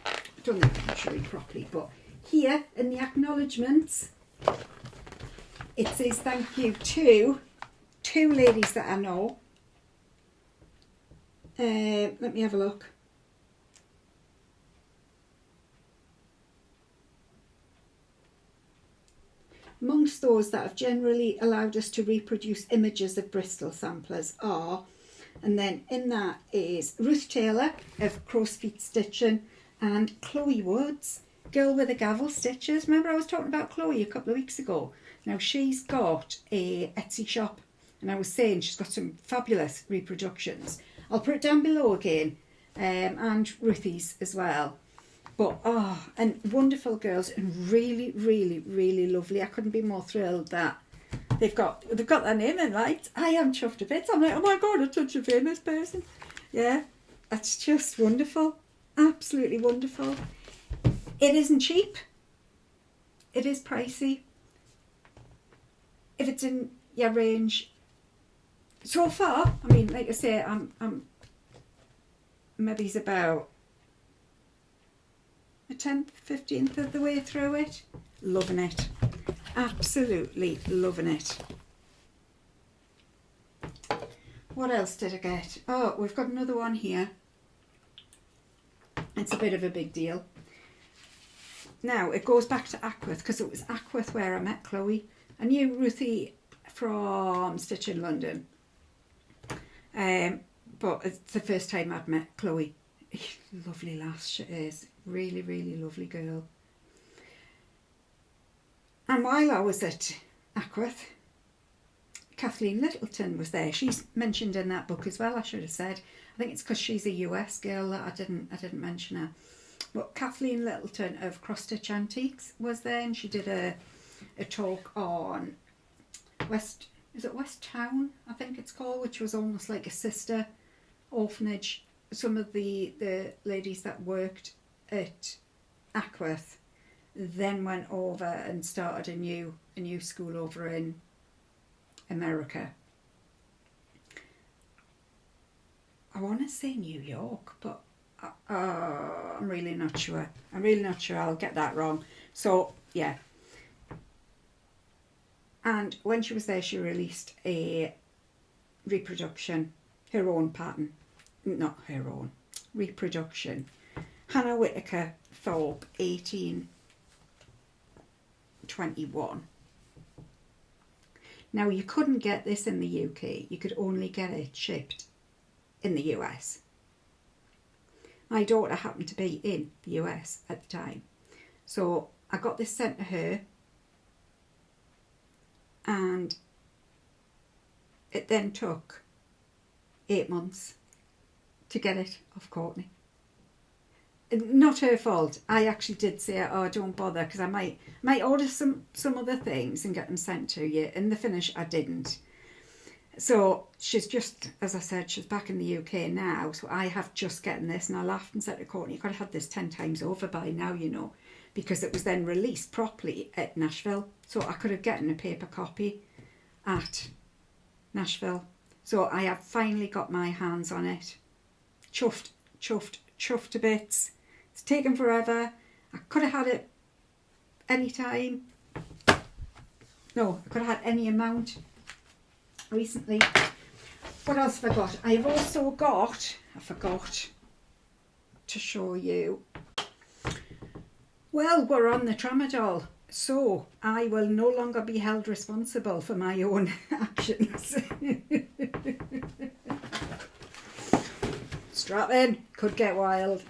I don't think I can show you properly, but here in the acknowledgements it says thank you to 2 ladies that I know. Let me have a look. Amongst those that have generally allowed us to reproduce images of Bristol Samplers are, and then in that is Ruth Taylor of Crow's Feet Stitching and Chloe Woods, Girl with the Gavel Stitches. Remember I was talking about Chloe a couple of weeks ago? Now she's got a Etsy shop and I was saying she's got some fabulous reproductions. I'll put it down below again, and Ruthie's as well. But and wonderful girls and really, really, really lovely. I couldn't be more thrilled that they've got their name in lights. I am chuffed a bit. I'm like, oh my god, I'm such a famous person. Yeah, that's just wonderful. Absolutely wonderful. It isn't cheap. It is pricey. If it's in your range, so far, I mean, like I say, I'm maybe it's about a 10th, 15th of the way through it. Loving it. Absolutely loving it. What else did I get? Oh, we've got another one here. It's a bit of a big deal. Now, it goes back to Ackworth, because it was Ackworth where I met Chloe. I knew Ruthie from Stitch in London. But it's the first time I'd met Chloe. Lovely lass she is. Really, really lovely girl. And while I was at Ackworth, Kathleen Littleton was there. She's mentioned in that book as well, I should have said. I think it's because she's a US girl that I didn't mention her. But Kathleen Littleton of Cross Stitch Antiques was there, and she did a talk on West Town, I think it's called, which was almost like a sister orphanage. Some of the ladies that worked at Ackworth then went over and started a new school over in America. I want to say New York, but I'm really not sure. I'll get that wrong. So yeah. And when she was there, she released a reproduction, her own pattern, not her own, reproduction. Hannah Whitaker Thorpe, 1821. Now, you couldn't get this in the UK. You could only get it shipped in the US. My daughter happened to be in the US at the time. So I got this sent to her, and it then took 8 months to get it off Courtney. Not her fault. I actually did say, oh, don't bother, because I might order some other things and get them sent to you. In the finish, I didn't. So she's just, as I said, she's back in the UK now. So I have just gotten this, and I laughed and said to Courtney, you could have had this 10 times over by now, you know, because it was then released properly at Nashville. So I could have gotten a paper copy at Nashville. So I have finally got my hands on it. Chuffed to bits. It's taken forever. I could have had it any time. No, I could have had any amount recently. What else have I got? I've also got, I forgot to show you. Well, we're on the tramadol, so I will no longer be held responsible for my own actions. Strap in, could get wild.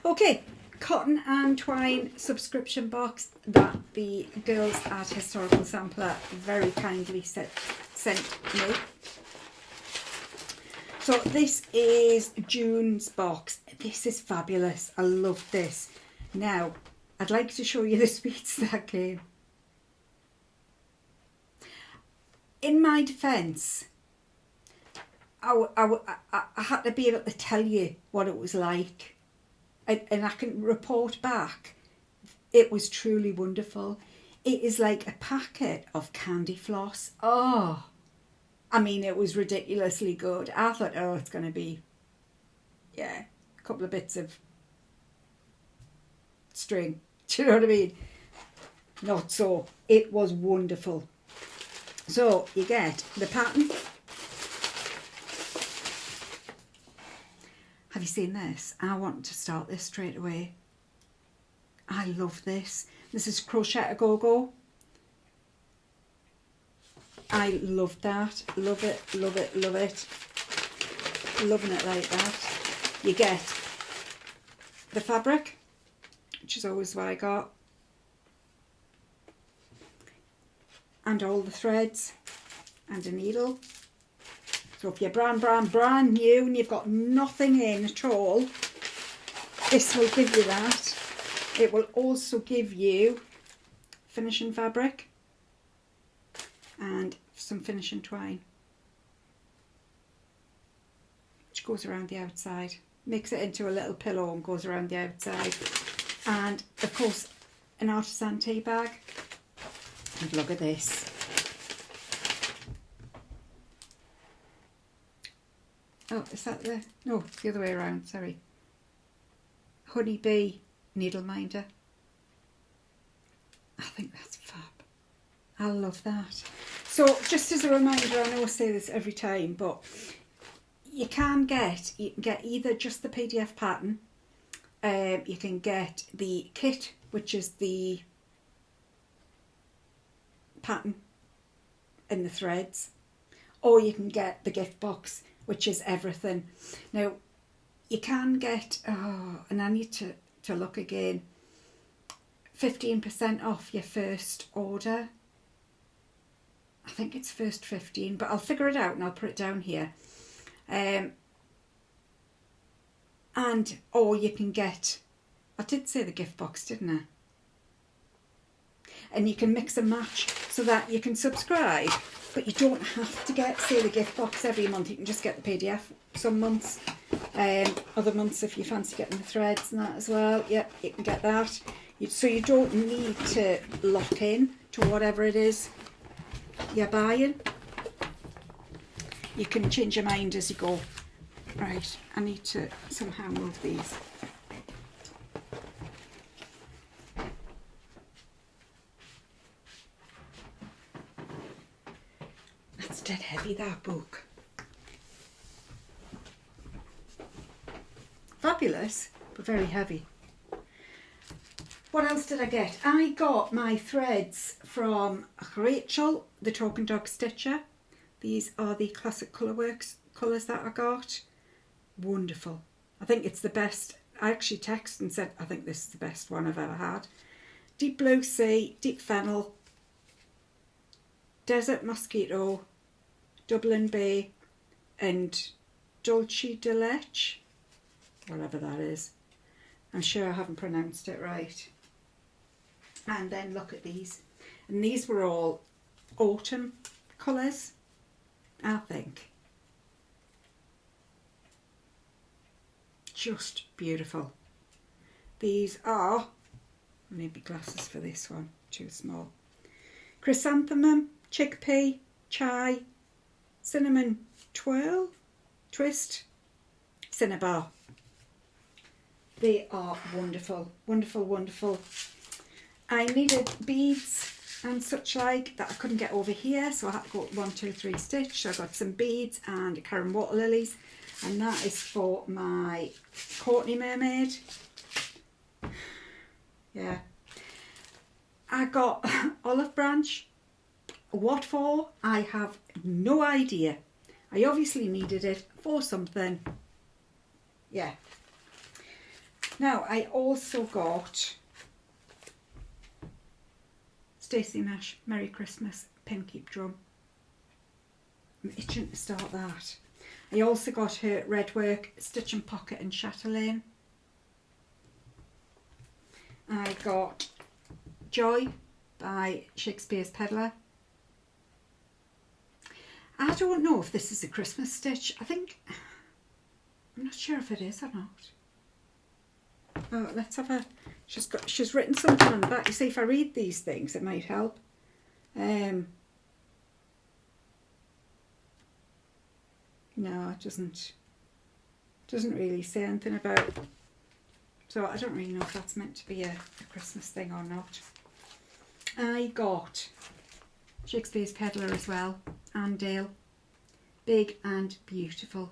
Okay, cotton and twine subscription box that the girls at Historical Sampler very kindly sent me. So this is June's box. This is fabulous. I love this. Now, I'd like to show you the sweets that came. In my defence, I had to be able to tell you what it was like, and I can report back. It was truly wonderful. It is like a packet of candy floss. Oh, I mean, it was ridiculously good. I thought, oh, it's going to be, yeah, a couple of bits of string. Do you know what I mean? Not so. It was wonderful. So you get the pattern. Have you seen this? I want to start this straight away. I love this. This is Crochet A Go Go. I love that. Love it, love it, love it. Loving it like that. You get the fabric, which is always what I got, and all the threads and a needle. So if you're brand new and you've got nothing in at all, this will give you that. It will also give you finishing fabric and some finishing twine, which goes around the outside. Makes it into a little pillow and goes around the outside. And of course, an artisan tea bag. And look at this. Oh, is that the... No, it's the other way around, sorry. Honeybee needle minder. I think that's fab. I love that. So, just as a reminder, I know I say this every time, but you can get either just the PDF pattern, you can get the kit, which is the pattern and the threads, or you can get the gift box, which is everything. Now, you can get, and I need to look again, 15% off your first order. I think it's first 15, but I'll figure it out and I'll put it down here. And, or you can get, I did say the gift box, didn't I? And you can mix and match so that you can subscribe, but you don't have to get, say, the gift box every month. You can just get the PDF some months. Other months, if you fancy getting the threads and that as well, yep, you can get that. So you don't need to lock in to whatever it is you're buying. You can change your mind as you go. Right, I need to somehow move these. That's dead heavy, that book. Fabulous, but very heavy. What else did I get? I got my threads from Rachel, the Talking Dog Stitcher. These are the Classic Colourworks colours that I got. Wonderful. I think it's the best. I actually texted and said, I think this is the best one I've ever had. Deep Blue Sea, Deep Fennel, Desert Mosquito, Dublin Bay, and Dulce de Leche, whatever that is. I'm sure I haven't pronounced it right. And then look at these. And these were all autumn colours, I think. Just beautiful. These are, maybe glasses for this one, too small. Chrysanthemum, chickpea, chai, cinnamon twirl, twist, cinnabar. They are wonderful, wonderful, wonderful. I needed beads and such like that I couldn't get over here, so I had to go 1, 2, 3 stitch. So I got some beads and Karen water lilies, and that is for my Courtney mermaid. Yeah. I got olive branch. What for? I have no idea. I obviously needed it for something. Yeah. Now, I also got Stacy Nash, Merry Christmas, Pin Keep Drum. I'm itching to start that. I also got her Red Work, Stitch and Pocket and Chatelaine. I got Joy by Shakespeare's Peddler. I don't know if this is a Christmas stitch. I'm not sure if it is or not. Oh, let's have a, she's written something on the back. You see, if I read these things, it might help. No, it doesn't really say anything about, so I don't really know if that's meant to be a Christmas thing or not. I got Shakespeare's Peddler as well, and Dale, Big and Beautiful.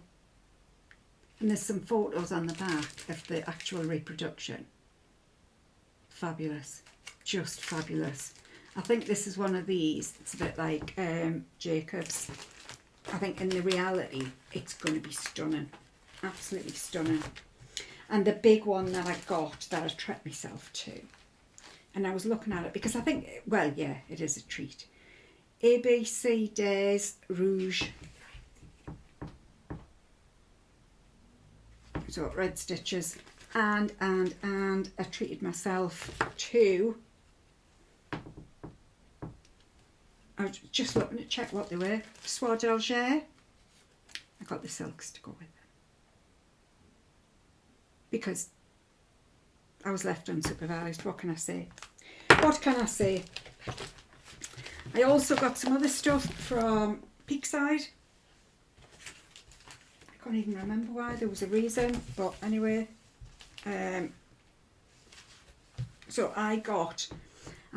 And there's some photos on the back of the actual reproduction. Fabulous, just fabulous. I think this is one of these. It's a bit like Jacob's. I think in the reality, it's going to be stunning, absolutely stunning. And the big one that I got that I treated myself to, and I was looking at it because I think, well, yeah, it is a treat. ABC Days Rouge. So red stitches, and I treated myself to, I was just looking to check what they were, Soie d'Alger. I got the silks to go with them because I was left unsupervised. What can I say? What can I say? I also got some other stuff from Peakside. I can't even remember why, there was a reason, but anyway. So I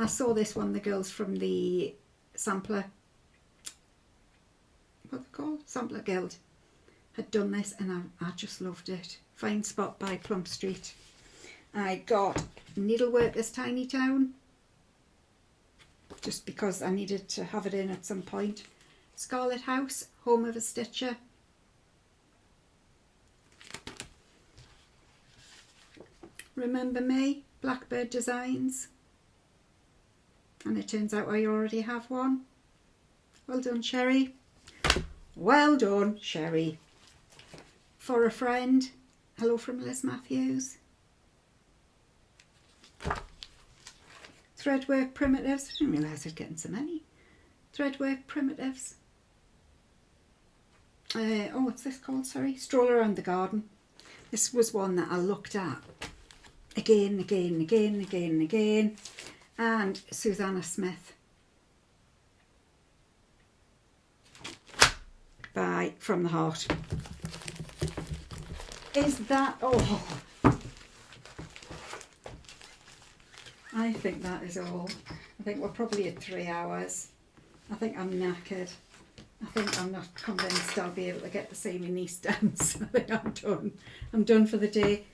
saw this one, the girls from the Sampler, what they called? Sampler Guild, had done this, and I just loved it. Fine Spot by Plum Street. I got Needlework's Tiny Town, just because I needed to have it in at some point. Scarlet House, Home of a Stitcher. Remember Me, Blackbird Designs. And it turns out I already have one. Well done, Sherrie. Well done, Sherrie. For a friend. Hello from Liz Matthews. Threadwork primitives. I didn't realise I'd getting so many. Threadwork primitives. Oh, what's this called? Sorry. Stroll around the garden. This was one that I looked at again, and Susanna Smith by From the Heart. Is that, oh, I think that is all. I think we're probably at 3 hours. I think I'm knackered. I think I'm not convinced I'll be able to get to see my niece dance. I think I'm done. I'm done for the day.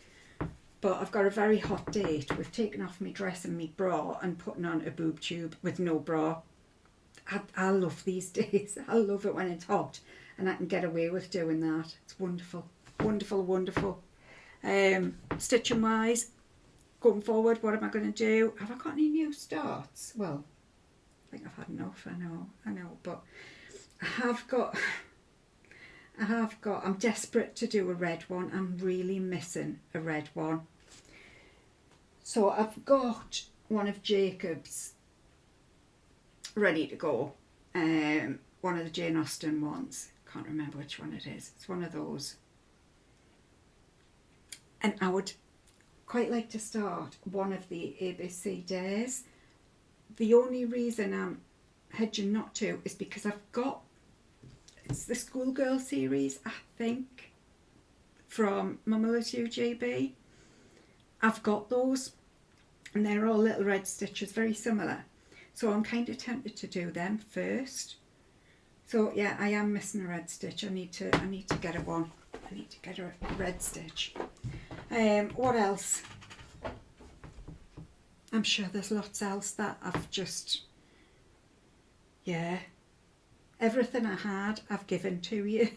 But I've got a very hot date. We've taken off my dress and my bra and putting on a boob tube with no bra. I love these days. I love it when it's hot and I can get away with doing that. It's wonderful. Wonderful, wonderful. Stitching wise, going forward, what am I going to do? Have I got any new starts? Well, I think I've had enough. I know, but I have got, I'm desperate to do a red one. I'm really missing a red one. So I've got one of Jacob's ready to go. One of the Jane Austen ones. Can't remember which one it is. It's one of those. And I would quite like to start one of the ABC days. The only reason I'm hedging not to is because I've got, it's the Schoolgirl series, I think, from Momma Loves You JB. I've got those and they're all little red stitches, very similar. So I'm kind of tempted to do them first. So yeah, I am missing a red stitch. I need to get a one. I need to get a red stitch. What else? I'm sure there's lots else that I've just, yeah. Everything I had, I've given to you.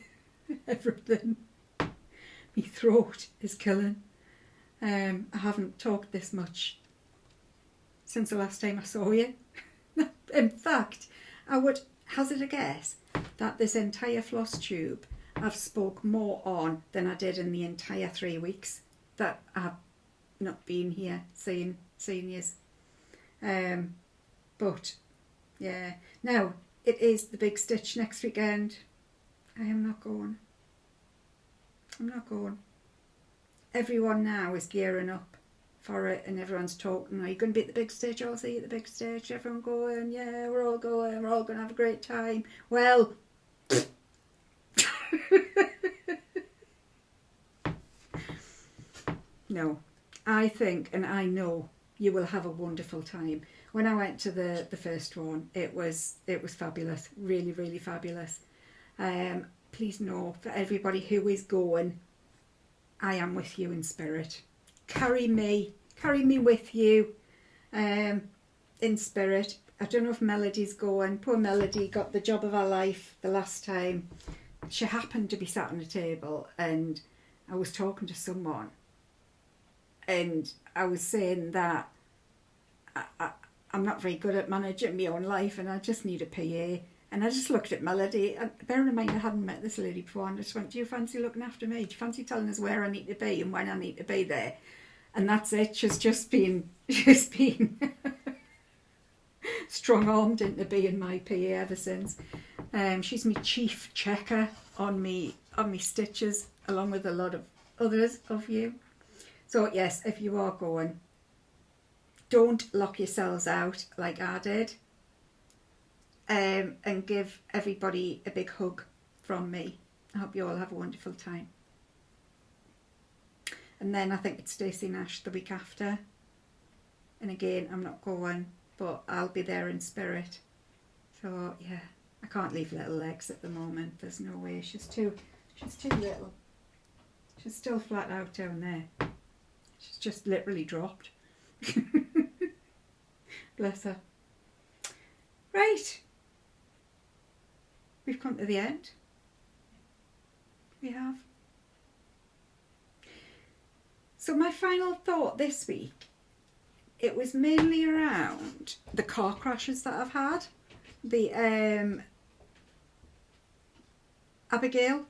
Everything. My throat is killing. I haven't talked this much since the last time I saw you. In fact, I would hazard a guess that this entire floss tube I've spoke more on than I did in the entire 3 weeks that I've not been here seeing yous. But yeah, now it is the big stitch next weekend. I am not going. I'm not going. Everyone now is gearing up for it and everyone's talking, are you going to be at the big stage? I'll see you at the big stage. Everyone going, yeah, we're all going, we're all going to have a great time. Well, no, I think and I know you will have a wonderful time. When I went to the first one, it was fabulous, really, really fabulous. Please know, for everybody who is going, I am with you in spirit. Carry me with you in spirit. I don't know if Melody's going. Poor Melody got the job of her life the last time. She happened to be sat on a table and I was talking to someone and I was saying that I'm not very good at managing my own life and I just need a PA. And I just looked at Melody, and bearing in mind I hadn't met this lady before, and I just went, do you fancy looking after me? Do you fancy telling us where I need to be and when I need to be there? And that's it. She's just been strong-armed into being my PA ever since. She's my chief checker on me stitches, along with a lot of others of you. So yes, if you are going, don't lock yourselves out like I did. And give everybody a big hug from me. I hope you all have a wonderful time. And then I think it's Stacy Nash the week after. And again, I'm not going, but I'll be there in spirit. So yeah, I can't leave little legs at the moment. There's no way. She's too little. She's still flat out down there. She's just literally dropped. Bless her. Right. We've come to the end. We have. So my final thought this week, it was mainly around the car crashes that I've had. Abigail,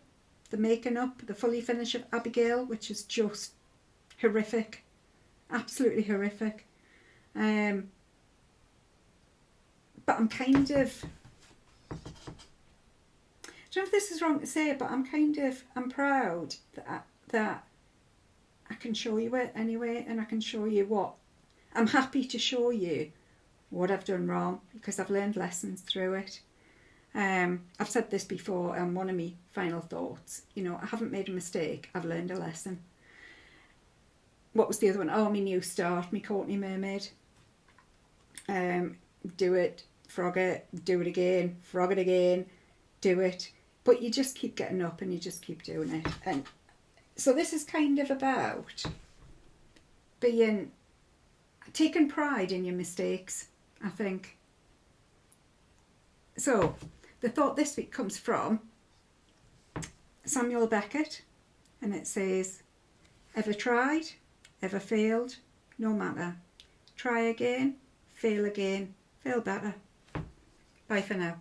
the making up, the fully finish of Abigail, which is just horrific, absolutely horrific. But I'm kind of, I don't know if this is wrong to say, but I'm proud that I can show you it anyway, and I can show you what, I'm happy to show you what I've done wrong, because I've learned lessons through it. I've said this before, and one of my final thoughts, you know, I haven't made a mistake, I've learned a lesson. What was the other one? Oh, my new start, my Courtney Mermaid. Do it, frog it, do it again, frog it again, do it. But you just keep getting up and you just keep doing it. And so this is kind of about taking pride in your mistakes, I think. So the thought this week comes from Samuel Beckett, and it says, ever tried, ever failed, no matter. Try again, fail better. Bye for now.